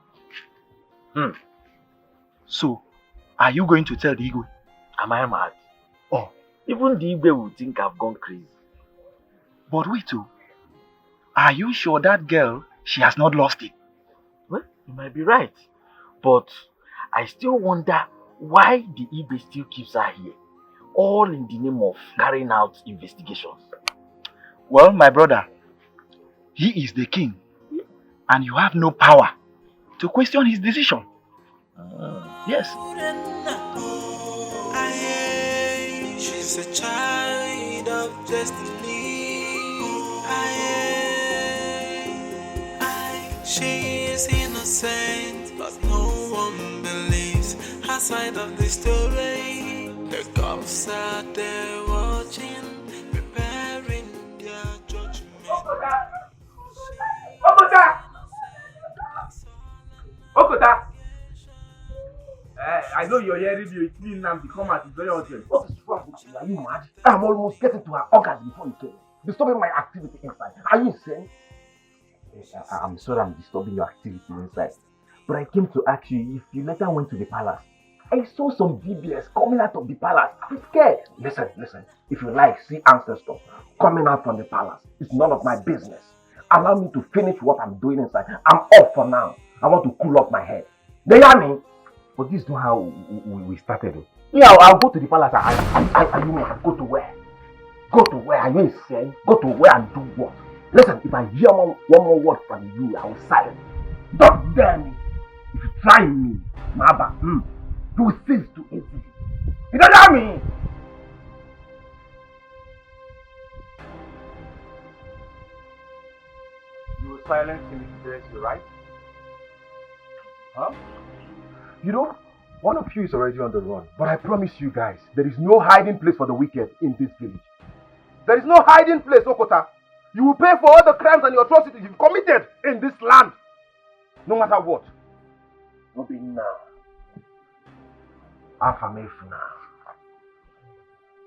So, are you going to tell the Igwe? Am I mad? Oh. Even the Igwe will think I've gone crazy. But wait too. Are you sure that girl, she has not lost it? Well, you might be right. But I still wonder why the Igwe still keeps her here. All in the name of carrying out investigations. Well, my brother, he is the king. And you have no power to question his decision. Yes. She's a child of destiny. She is innocent, but no one believes her side of the story. The cops are there watching, preparing their judgment. Okota! I know you're hearing me. It's me now. Come out. It's very urgent. What is wrong with you? Are you mad? I'm almost getting to her orgasm before you came. Disturbing my activity inside. Are you insane? I'm sorry I'm disturbing your activity inside. But I came to ask you if you later went to the palace. I saw some DBS coming out of the palace. I'm scared. Listen. If you like, see ancestors coming out from the palace. It's none of my business. Allow me to finish what I'm doing inside. I'm off for now. I want to cool off my head. Do you hear me? But this is not how we started. Yeah, I'll go to the palace. And you mean go to where? Go to where? Are you insane? Go to where and do what? Listen, if I hear one more word from you, I will silence. Don't dare me. If you try me, Maba, you will cease to exist. You don't hear me? You will silence him if he tells you, right? Huh? You know, one of you is already on the run. But I promise you guys, there is no hiding place for the wicked in this village. There is no hiding place, Okota. You will pay for all the crimes and the atrocities you've committed in this land. No matter what. Not be now. Affirmation now.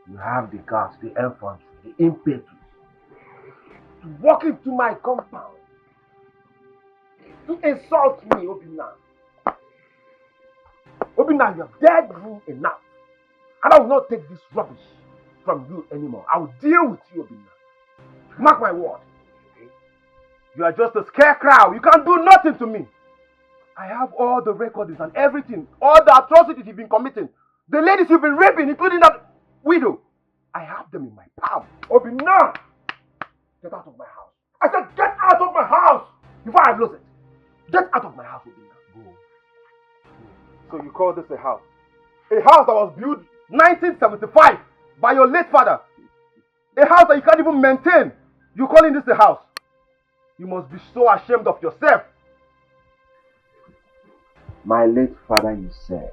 You have the guts, the infantry, the impetus to walk into my compound to insult me, Obina. Obina, you have dared me enough. And I will not take this rubbish from you anymore. I will deal with you, Obina. Mark my word. You are just a scarecrow. You can't do nothing to me. I have all the records and everything. All the atrocities you've been committing. The ladies you've been raping, including that widow. I have them in my palm. Obina! Get out of my house. I said get out of my house before I lose it. Get out of my house, Obina. Go. So you call this a house? A house that was built 1975 by your late father. A house that you can't even maintain. You're calling this a house? You must be so ashamed of yourself. My late father, you said,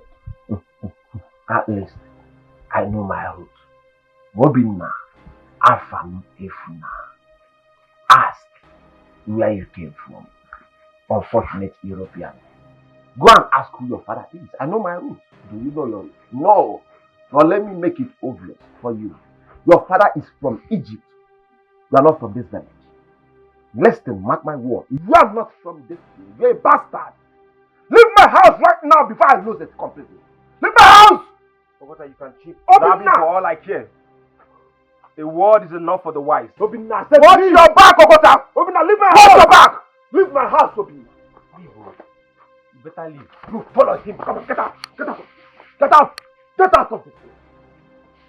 at least I know my roots. Wobina, Afam Efuna. Ask where you came from, unfortunate European. Go and ask who your father is. I know my roots. Do you know your roots? No. Now let me make it obvious for you. Your father is from Egypt. You are not from this village. Listen, mark my word. You are not from this village. You are a bastard. Leave my house right now before I lose it completely. Leave my house! Ogota, you can cheat. Rabi for all I care. A word is enough for the wise. Obina, watch your back, Ogota! Obina, leave my house! Watch your back! Leave my house, Obina. Leave, you better leave. You follow him. Come on, get out! Get out! Get out! Get out of this place!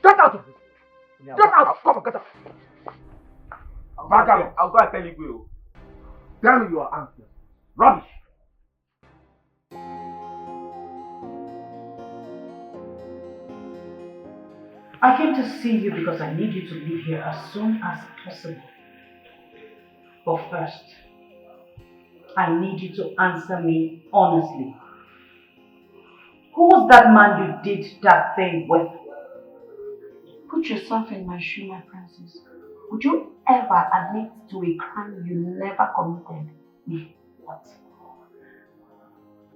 Get out of this place! Get out! Come on, get out! I'll go and tell you. Tell me your answer. Rubbish! I came to see you because I need you to leave here as soon as possible. But first, I need you to answer me honestly. Who was that man you did that thing with? Put yourself in my shoe, my princess. Would you ever admit to a crime you never committed? What?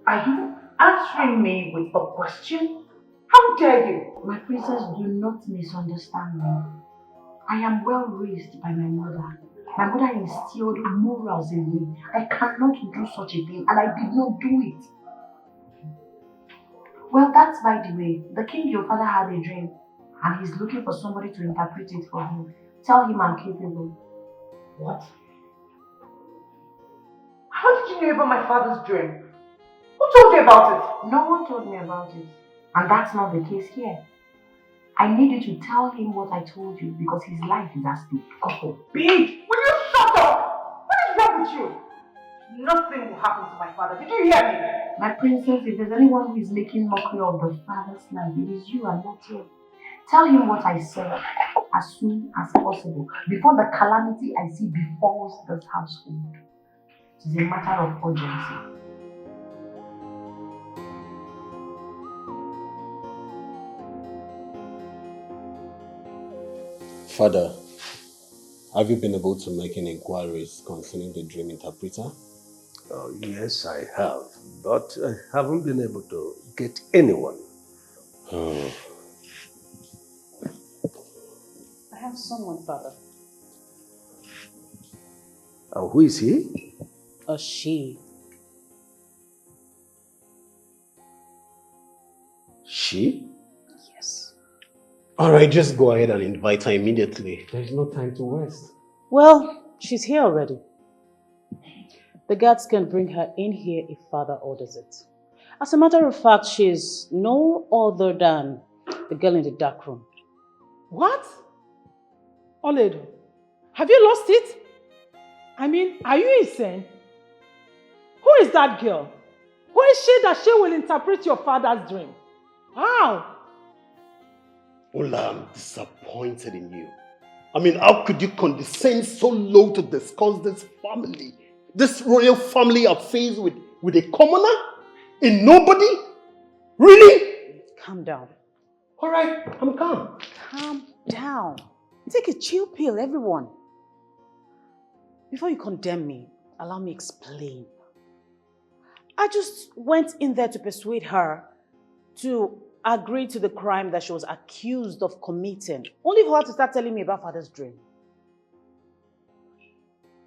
Are you answering me with a question? How dare you? My princess, do not misunderstand me. I am well raised by my mother. My mother instilled morals in me. I cannot do such a thing, and I did not do it. Well, that's by the way. The king, your father, had a dream, and he's looking for somebody to interpret it for him. Tell him I'm capable. What? How did you know about my father's dream? Who told you about it? No one told me about it. And that's not the case here. I need you to tell him what I told you because his life is at stake. God forbid! Will you shut up? What is wrong with you? Nothing will happen to my father. Did you hear me? My princess, if there's anyone who is making mockery of the father's life, it is you and not him. Tell him what I said as soon as possible before the calamity I see befalls this household. It is a matter of urgency. Father, have you been able to make any inquiries concerning the dream interpreter? Oh, yes, I have, but I haven't been able to get anyone. Oh. I have someone, Father. And who is he? A she. She? Yes. Alright, just go ahead and invite her immediately. There's no time to waste. Well, she's here already. The guards can bring her in here if Father orders it. As a matter of fact, she's no other than the girl in the dark room. What? Oledo, have you lost it? I mean, are you insane? Who is that girl? Who is she that she will interpret your father's dream? How? Ola, I'm disappointed in you. I mean, how could you condescend so low to discuss this family? This royal family affairs with a commoner? A nobody? Really? Calm down. Alright, I'm calm. Calm down. Take a chill pill, everyone. Before you condemn me, allow me explain. I just went in there to persuade her to agree to the crime that she was accused of committing, only for her to start telling me about Father's dream.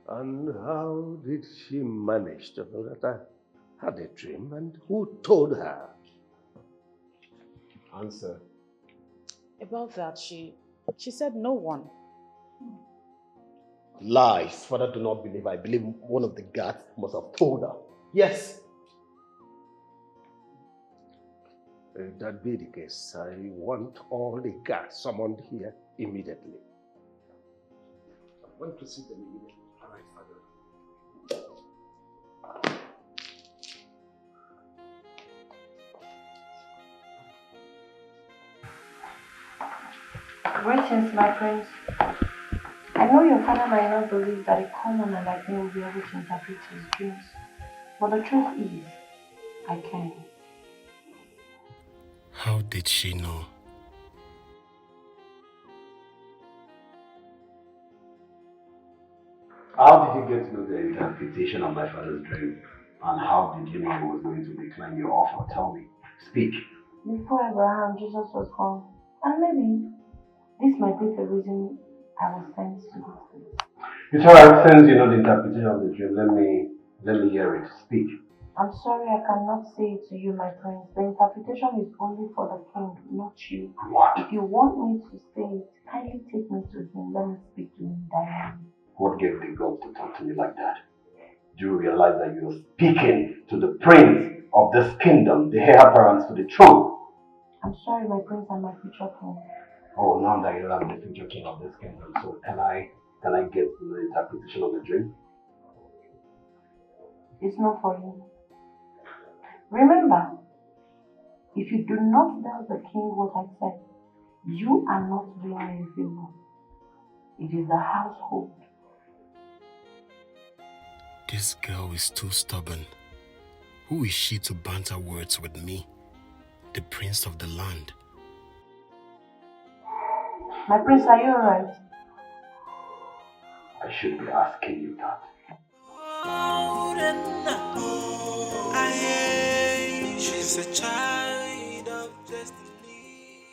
And how did she manage to know that I had a dream, and who told her? Answer. About that, she said no one. Lies. Father, do not believe. I believe one of the guards must have told her. Yes. If that be the case, I want all the guards summoned here immediately. I want to see them immediately. All right, Father. Greetings, my prince. I know your father might not believe that a commoner like me will be able to interpret his dreams. But the truth is, I can. How did she know? How did you get to know the interpretation of my father's dream? And how did you know I was going to decline your offer? Tell me. Speak. Before Abraham, Jesus was born. And maybe this might be the reason I was sent to this place. It's alright, since you know the interpretation of the dream, let me hear it. Speak. I'm sorry I cannot say it to you, my prince. The interpretation is only for the king, not you. What? If you want me to say it, kindly take me to him. Let me speak to him directly. What gave the gall to talk to me like that? Do you realize that you're speaking to the prince of this kingdom, the heir apparent to the throne? I'm sorry, my prince and my future king. Oh, now that you am the future king of this kingdom, so can I get the interpretation of the dream? It's not for you. Remember, if you do not tell the king what I said, you are not doing me a favor. It is the household. This girl is too stubborn. Who is she to banter words with me, the prince of the land? My prince, are you alright? I should be asking you that. She's a child of destiny.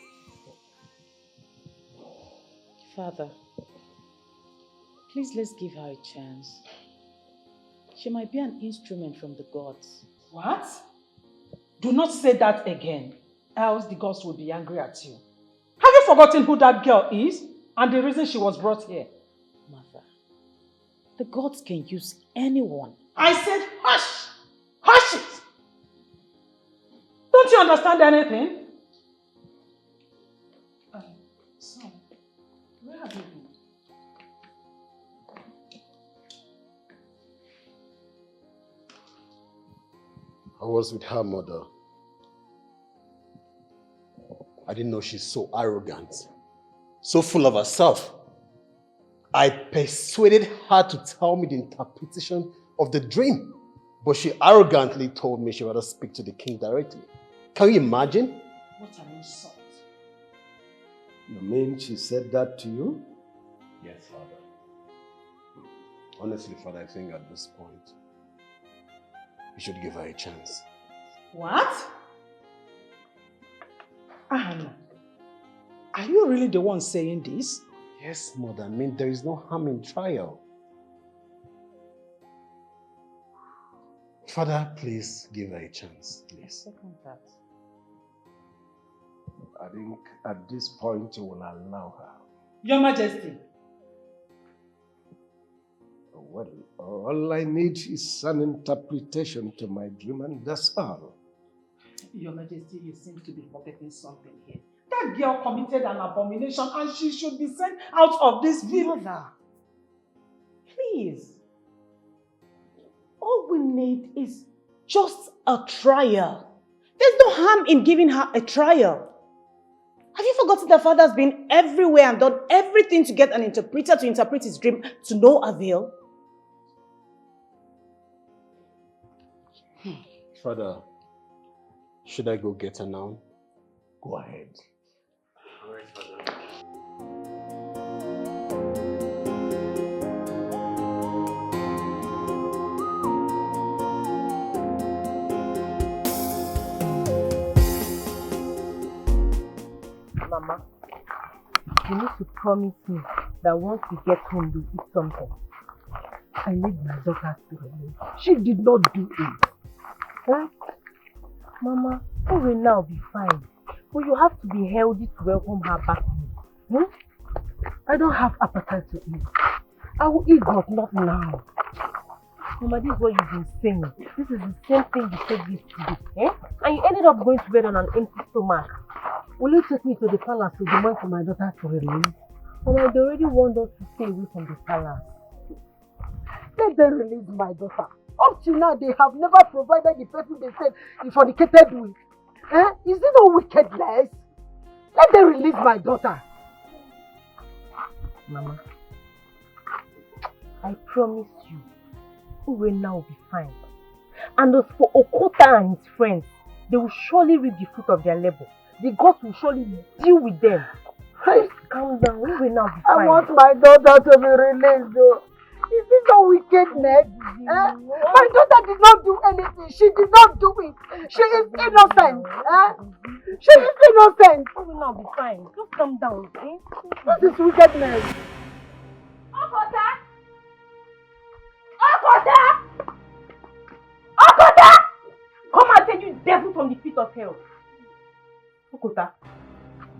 Father, please let's give her a chance. She might be an instrument from the gods. What? Do not say that again, else the gods will be angry at you. Have you forgotten who that girl is and the reason she was brought here? Mother, the gods can use anyone. I said hush! Hush it! Don't you understand anything? Son, where have you been? I was with her mother. I didn't know she's so arrogant, so full of herself. I persuaded her to tell me the interpretation of the dream, but she arrogantly told me she'd rather speak to the king directly. Can you imagine? What an insult. You mean she said that to you? Yes, Father. Honestly, Father, I think at this point, you should give her a chance. What? Anna, are you really the one saying this? Yes, Mother. I mean, there is no harm in trial. Father, please give her a chance, please. Second that. I think at this point you will allow her. Your Majesty. Well, all I need is an interpretation to my dream, and that's all. Your Majesty, you seem to be forgetting something here. That girl committed an abomination and she should be sent out of this village. Mother, please. All we need is just a trial. There's no harm in giving her a trial. Have you forgotten that father's been everywhere and done everything to get an interpreter to interpret his dream to no avail? Father, should I go get her now? Go ahead. All right, Father. Mama, you need to promise me that once we get home, you eat something. I need my daughter to remain. She did not do it. Right? Mama, she will now be fine. But you have to be healthy to welcome her back home. I don't have appetite to eat. I will eat, but not now. Mama, this is what you've been saying. This is the same thing you said yesterday. And you ended up going to bed on an empty stomach. Will you take me to the palace to demand for my daughter to release? Mama, they already want us to stay away from the palace. Let them release my daughter. Up till now, they have never provided the person they said he fornicated with. Is it no wickedness? Let them release my daughter. Mama, I promise you, Urena will be fine. And as for Okota and his friends, they will surely reap the fruit of their labor. The gods will surely deal with them. Just calm down, Urena will be fine. I want my daughter to be released though. Is this a wickedness? My daughter did not do anything. She did not do it. She is innocent. She is innocent. Urena will be fine. Just calm down, okay? This is wickedness. Okota! Okota! Okota! Come and take you devil from the pit of hell. Okota,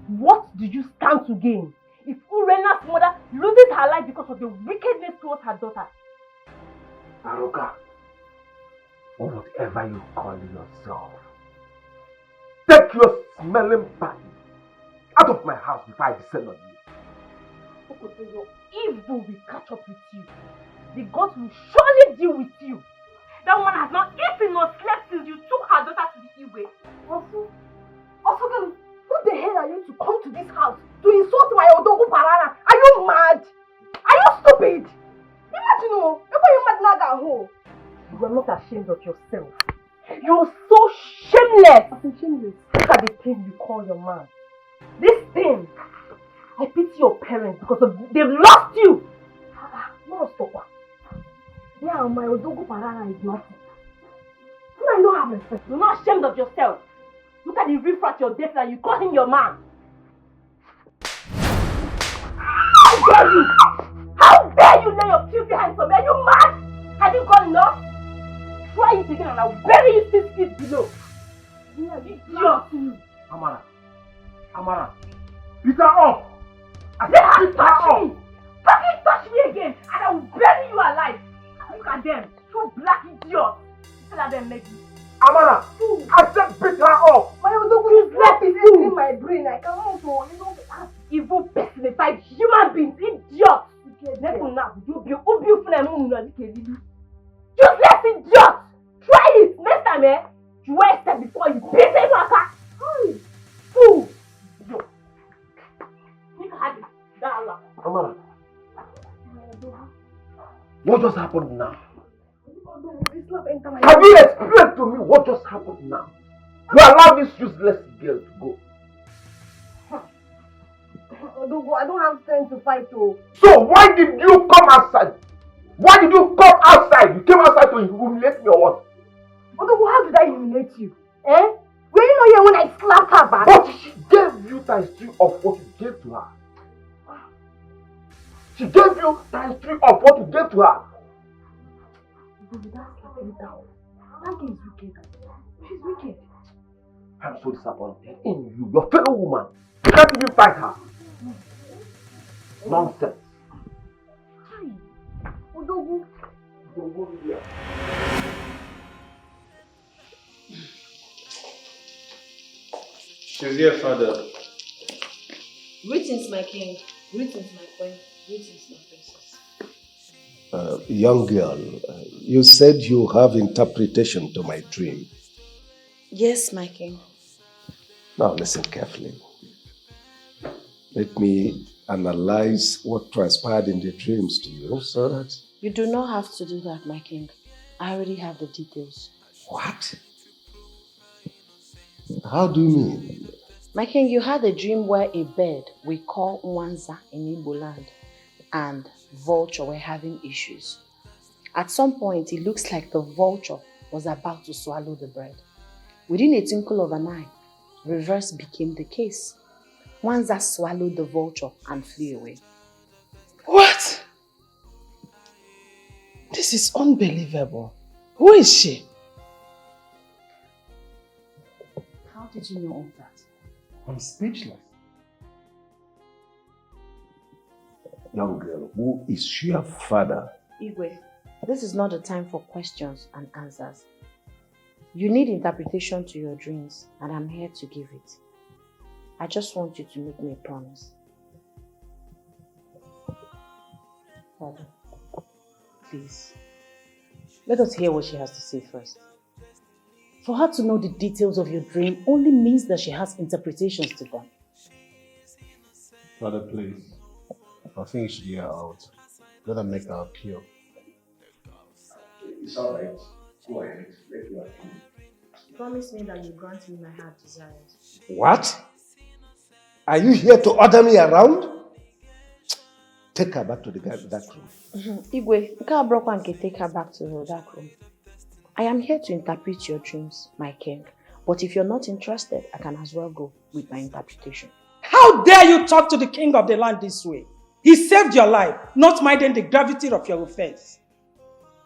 what do you stand to gain if Urena's mother loses her life because of the wickedness towards her daughter? Aroka, or whatever you call yourself, take your smelling body out of my house before I descend on you. Okota, your evil will catch up with you. The gods will surely deal with you. That woman has not eaten or slept since you took her daughter to the Iwe. Also, girl, who the hell are you to come to this house to insult my Odogu Parana? Are you mad? Are you stupid? Imagine, you are not ashamed of yourself. You're so shameless. I'm shameless. Look at the thing you call your man. This thing. I pity your parents because they've lost you. No, stop. Yeah, my Odogu Parana is nothing. You don't have respect. You're not ashamed of yourself. Look at the riffraff your death and you call him your man. How dare you? How dare you lay your filthy hands on me? Are you mad? Have you got enough? Try it again and I'll bury you 6 feet below. Yeah, you idiot. Amara, beat her up. Let her touch me. Fucking touch me again and I will bury you alive. Look at them, 2 black idiots. Still at them, maybe. Amara, I said beat her up. My Odogu is left in my brain. I cannot go. Evil personified human beings, idiots. Useless idiot. Try it next time, eh? You wear a step before you beat it, Maka. Fool. Amara, what just happened now? Can you explain to me what just happened now? You allow this useless girl to go. Odogu, I don't have strength to fight too. So why did you come outside? Why did you come outside? You came outside to humiliate me or what? Odogu, how did I humiliate you? Eh? Were you not here when I slapped her back? But she gave you ×3 of what you gave to her. She gave you ×3 of what you gave to her. Odogu, that's slapping down. That girl is wicked. She's wicked. I'm so disappointed in you, your fellow woman. You can't even fight her. Nonsense. Hi. Odogu. She's here, father. Greetings, my king. Greetings, my queen. Greetings, my princess. Young girl, you said you have interpretation to my dream. Yes, my king. Now listen carefully. Let me analyze what transpired in the dreams to you so that... You do not have to do that, my king. I already have the details. What? How do you mean? My king, you had a dream where a bird we call Nwanza in Igbo land and vulture were having issues. At some point, it looks like the vulture was about to swallow the bird. Within a twinkle of an eye, reverse became the case. Nwanza swallowed the vulture and flew away. What? This is unbelievable. Who is she? How did you know all that? I'm speechless. Young girl, who is your father? Igwe, this is not the time for questions and answers. You need interpretation to your dreams, and I'm here to give it. I just want you to make me a promise. Father, please, let us hear what she has to say first. For her to know the details of your dream only means that she has interpretations to them. Father, please. I think she should hear her out. Let her make her appeal. It's all right. Go ahead. Make your appeal. Promise me that you grant me my heart desires. What? Are you here to order me around? Take her back to the dark room. Igwe, can take her back to the dark room. I am here to interpret your dreams, my king. But if you're not interested, I can as well go with my interpretation. How dare you talk to the king of the land this way? He saved your life, not minding the gravity of your offense.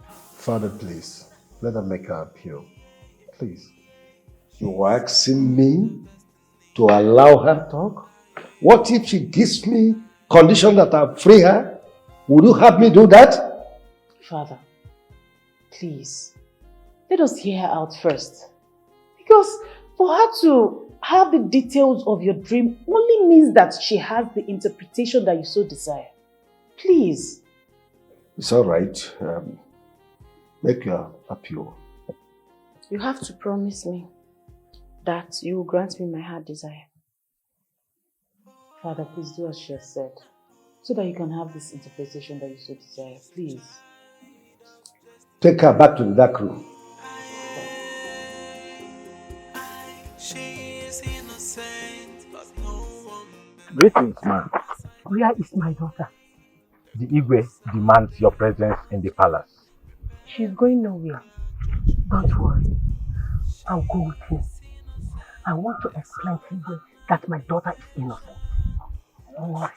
Father, please, let her make her appeal. Please. You are asking me to allow her to talk? What if she gives me condition that I free her? Would you have me do that? Father, please, let us hear her out first. Because for her to have the details of your dream only means that she has the interpretation that you so desire. Please. It's all right. Make your appeal. You have to promise me that you will grant me my heart desire. Father, please do as she has said, so that you can have this interpretation that you so desire. Please. Take her back to the dark room. Greetings, man. Where is my daughter? The Igwe demands your presence in the palace. She's going nowhere. Don't worry. I'll go with him. I want to explain to Igwe that my daughter is innocent. Don't worry.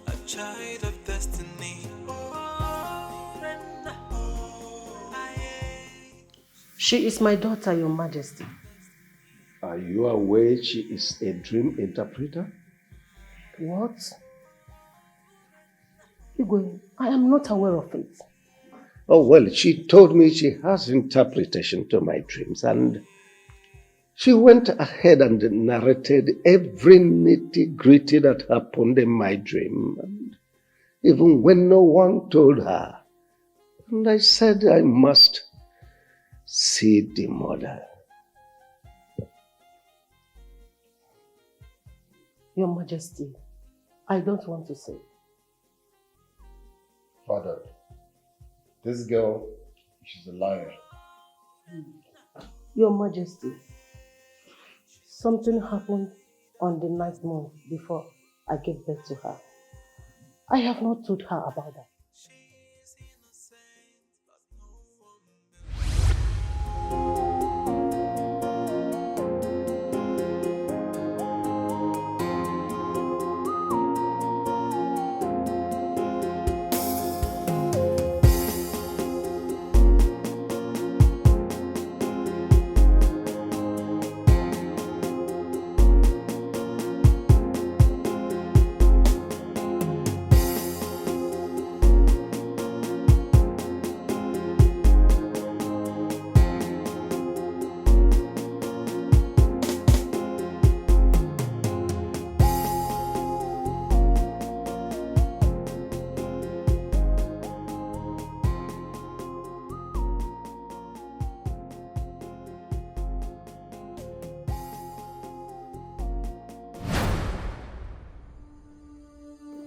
A child of destiny. She is my daughter, Your Majesty. Are you aware she is a dream interpreter? What? Igwe, I am not aware of it. Oh, well, she told me she has interpretation to my dreams, and she went ahead and narrated every nitty-gritty that happened in my dream, and even when no one told her. And I said I must see the mother. Your Majesty, I don't want to say. Father, this girl, she's a liar. Your Majesty, something happened on the 9th month before I gave birth to her. I have not told her about that.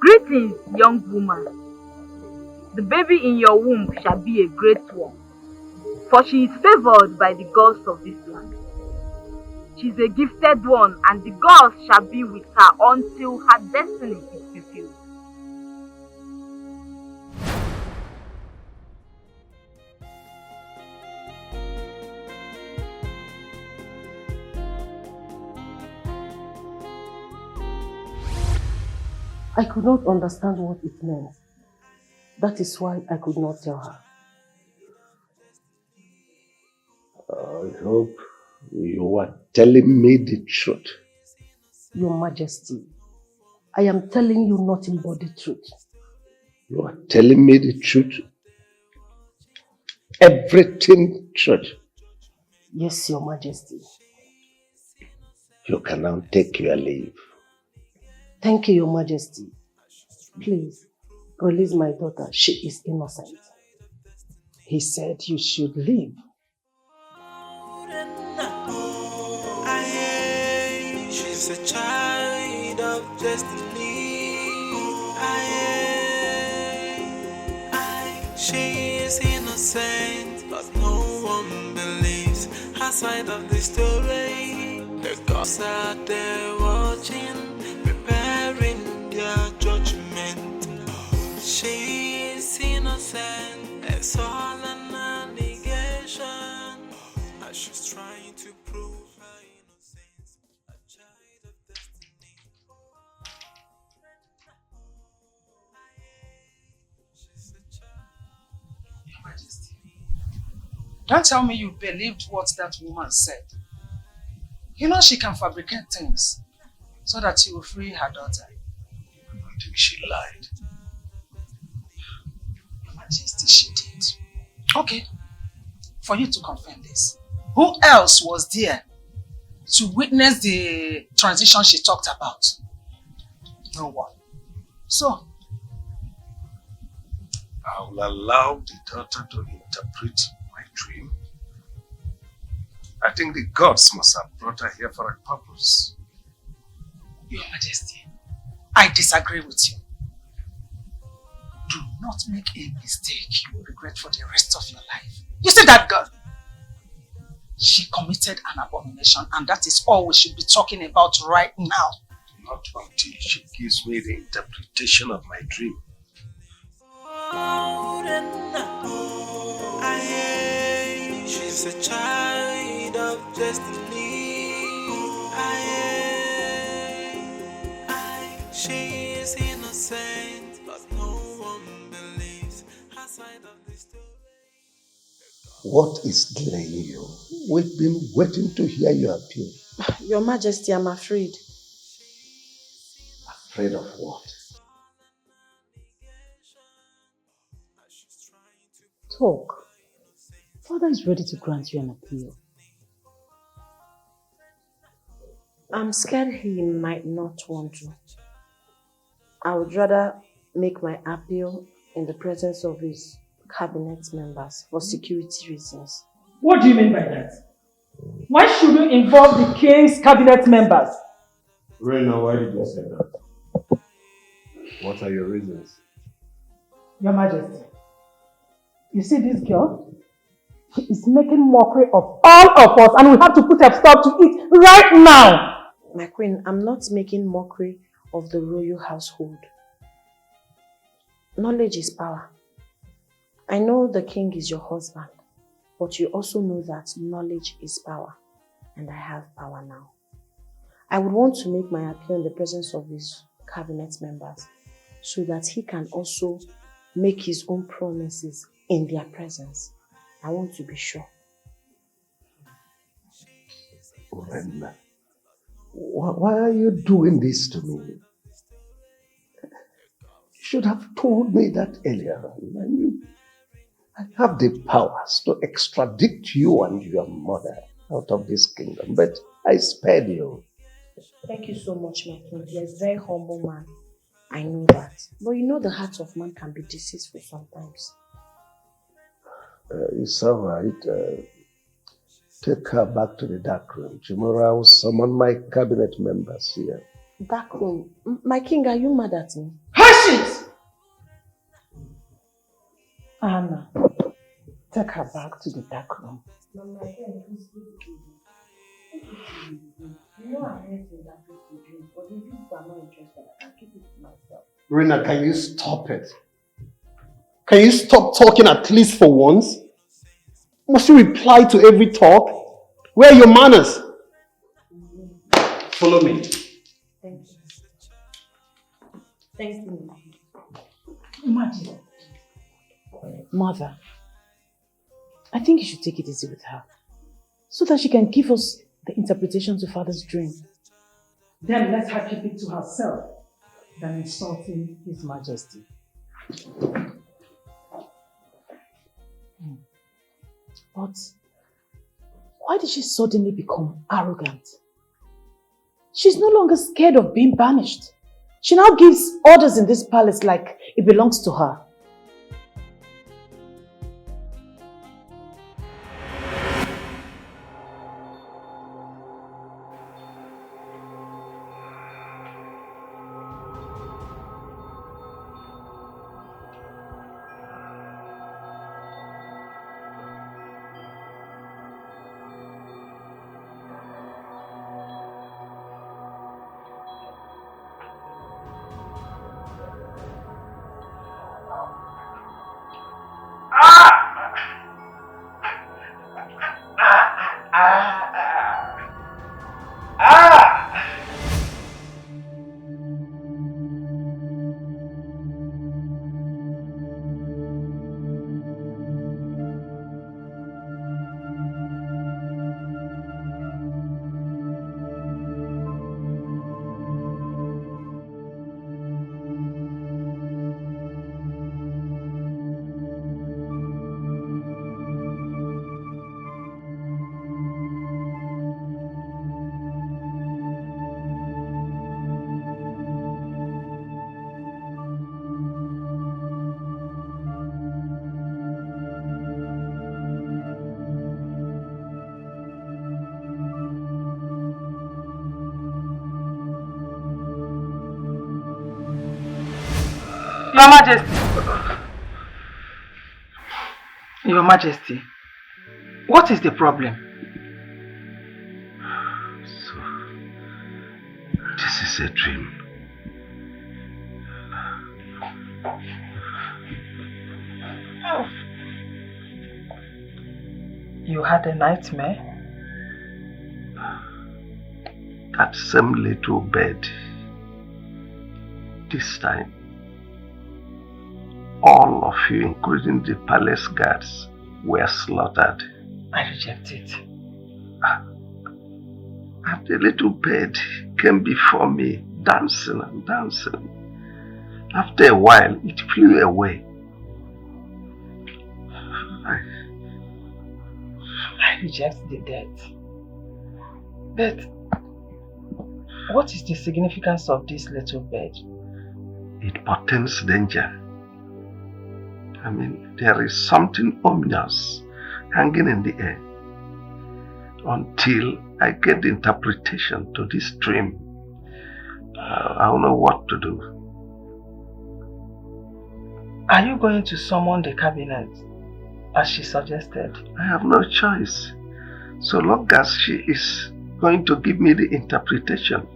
Greetings, young woman. The baby in your womb shall be a great one, for she is favored by the gods of this land. She is a gifted one, and the gods shall be with her until her destiny is fulfilled. I could not understand what it meant. That is why I could not tell her. I hope you are telling me the truth. Your Majesty, I am telling you nothing but the truth. You are telling me the truth? Everything truth? Yes, Your Majesty. You can now take your leave. Thank you, Your Majesty. Please, release my daughter. She is innocent. He said you should leave. She's a child of destiny. She is innocent, but no one believes her side of the story. The gods are there watching, preparing their judgment. She is innocent, it's all an allegation. As she's trying to prove her innocence, a child of destiny. Your Majesty, don't tell me you believed what that woman said. You know she can fabricate things so that she will free her daughter. I think she lied. Your Majesty, she did. Okay, for you to confirm this, who else was there to witness the transition she talked about? No one. So, I will allow the daughter to interpret my dream. I think the gods must have brought her here for a purpose. Your Majesty, I disagree with you. Do not make a mistake you will regret for the rest of your life. You see that girl? She committed an abomination, and that is all we should be talking about right now. Not until she gives me the interpretation of my dream. She's a child of destiny. She is innocent, but no one believes her side of the story. What is delaying you? We've been waiting to hear your appeal. Your Majesty, I'm afraid. Afraid of what? Talk. Father is ready to grant you an appeal. I'm scared he might not want to. I would rather make my appeal in the presence of his cabinet members for security reasons. What do you mean by that? Why should you involve the king's cabinet members? Reina, why did you say that? What are your reasons? Your Majesty, you see this girl? She is making mockery of all of us, and we have to put a stop to it right now. My queen, I'm not making mockery of the royal household. Knowledge is power. I know the king is your husband, but you also know that knowledge is power, and I have power now. I would want to make my appeal in the presence of his cabinet members so that he can also make his own promises in their presence. I want to be sure. Brenda, why are you doing this to me? You should have told me that earlier. I have the powers to extradite you and your mother out of this kingdom, but I spared you. Thank you so much, my king. You're a very humble man. I know that. But you know the heart of man can be deceitful sometimes. It's all right. Take her back to the dark room. Tomorrow I will summon my cabinet members here. Dark room? My king, are you mad at me? Hush it! Anna, take her back to the dark room. Mama, you know I'm here to that dream, but if you are not interested, I can keep it to myself. Reina, can you stop it? Can you stop talking at least for once? Must you reply to every talk? Where are your manners? Follow me. Thank you. Thank you. Imagine. Mother, I think you should take it easy with her so that she can give us the interpretation to Father's dream. Then let her keep it to herself than insulting His Majesty. But why did she suddenly become arrogant? She's no longer scared of being banished. She now gives orders in this palace like it belongs to her. Your Majesty. Your Majesty, what is the problem? So, this is a dream. You had a nightmare? That same little bed. This time, all of you, including the palace guards, were slaughtered. I reject it. And the little bird came before me, dancing and dancing. After a while, it flew away. I reject the death. But what is the significance of this little bird? It portends danger. I mean, there is something ominous hanging in the air. Until I get the interpretation to this dream, I don't know what to do. Are you going to summon the cabinet, as she suggested? I have no choice. So long as she is going to give me the interpretation.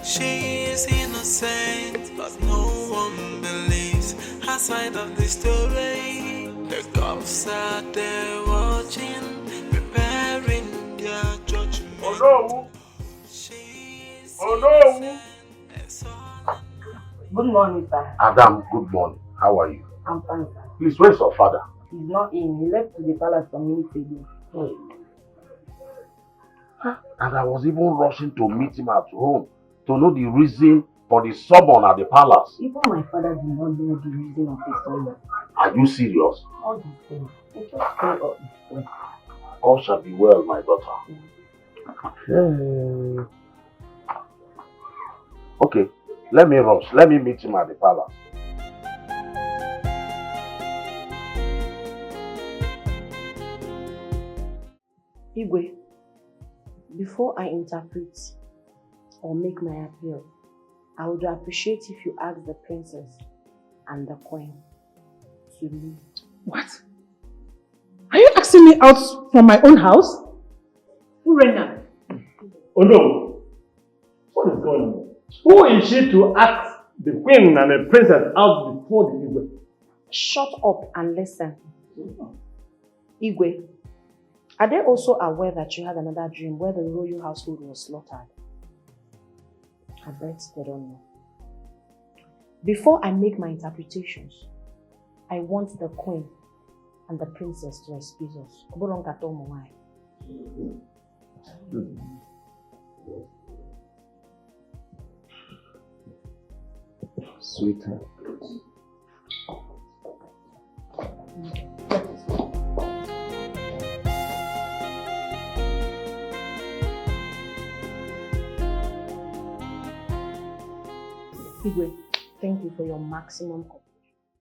She is innocent, but no one believes her side of the story. The cops are there watching, preparing their judgment. Oh no! Oh no! Good morning, sir. Adam, good morning. How are you? I'm fine, sir. Please, where's your father? He's not in. He left to the palace some minutes ago. And I was even rushing to meet him at home to know the reason for the summon at the palace. Even my father did not know the reason of the summon. Are you serious? All the same, he just said all is well. All shall be well, my daughter. Okay, let me rush. Let me meet him at the palace. Igwe, before I interpret or make my appeal, I would appreciate if you ask the princess and the queen to leave. What? Are you asking me out from my own house? Urena. Oh no! What is going on? Who is she to ask the queen and the princess out before the Igwe? Shut up and listen. Igwe, are they also aware that you had another dream where the royal household was slaughtered? I bet they don't know. Before I make my interpretations, I want the queen and the princess to excuse us. Sweetheart. Igwe, thank you for your maximum cooperation.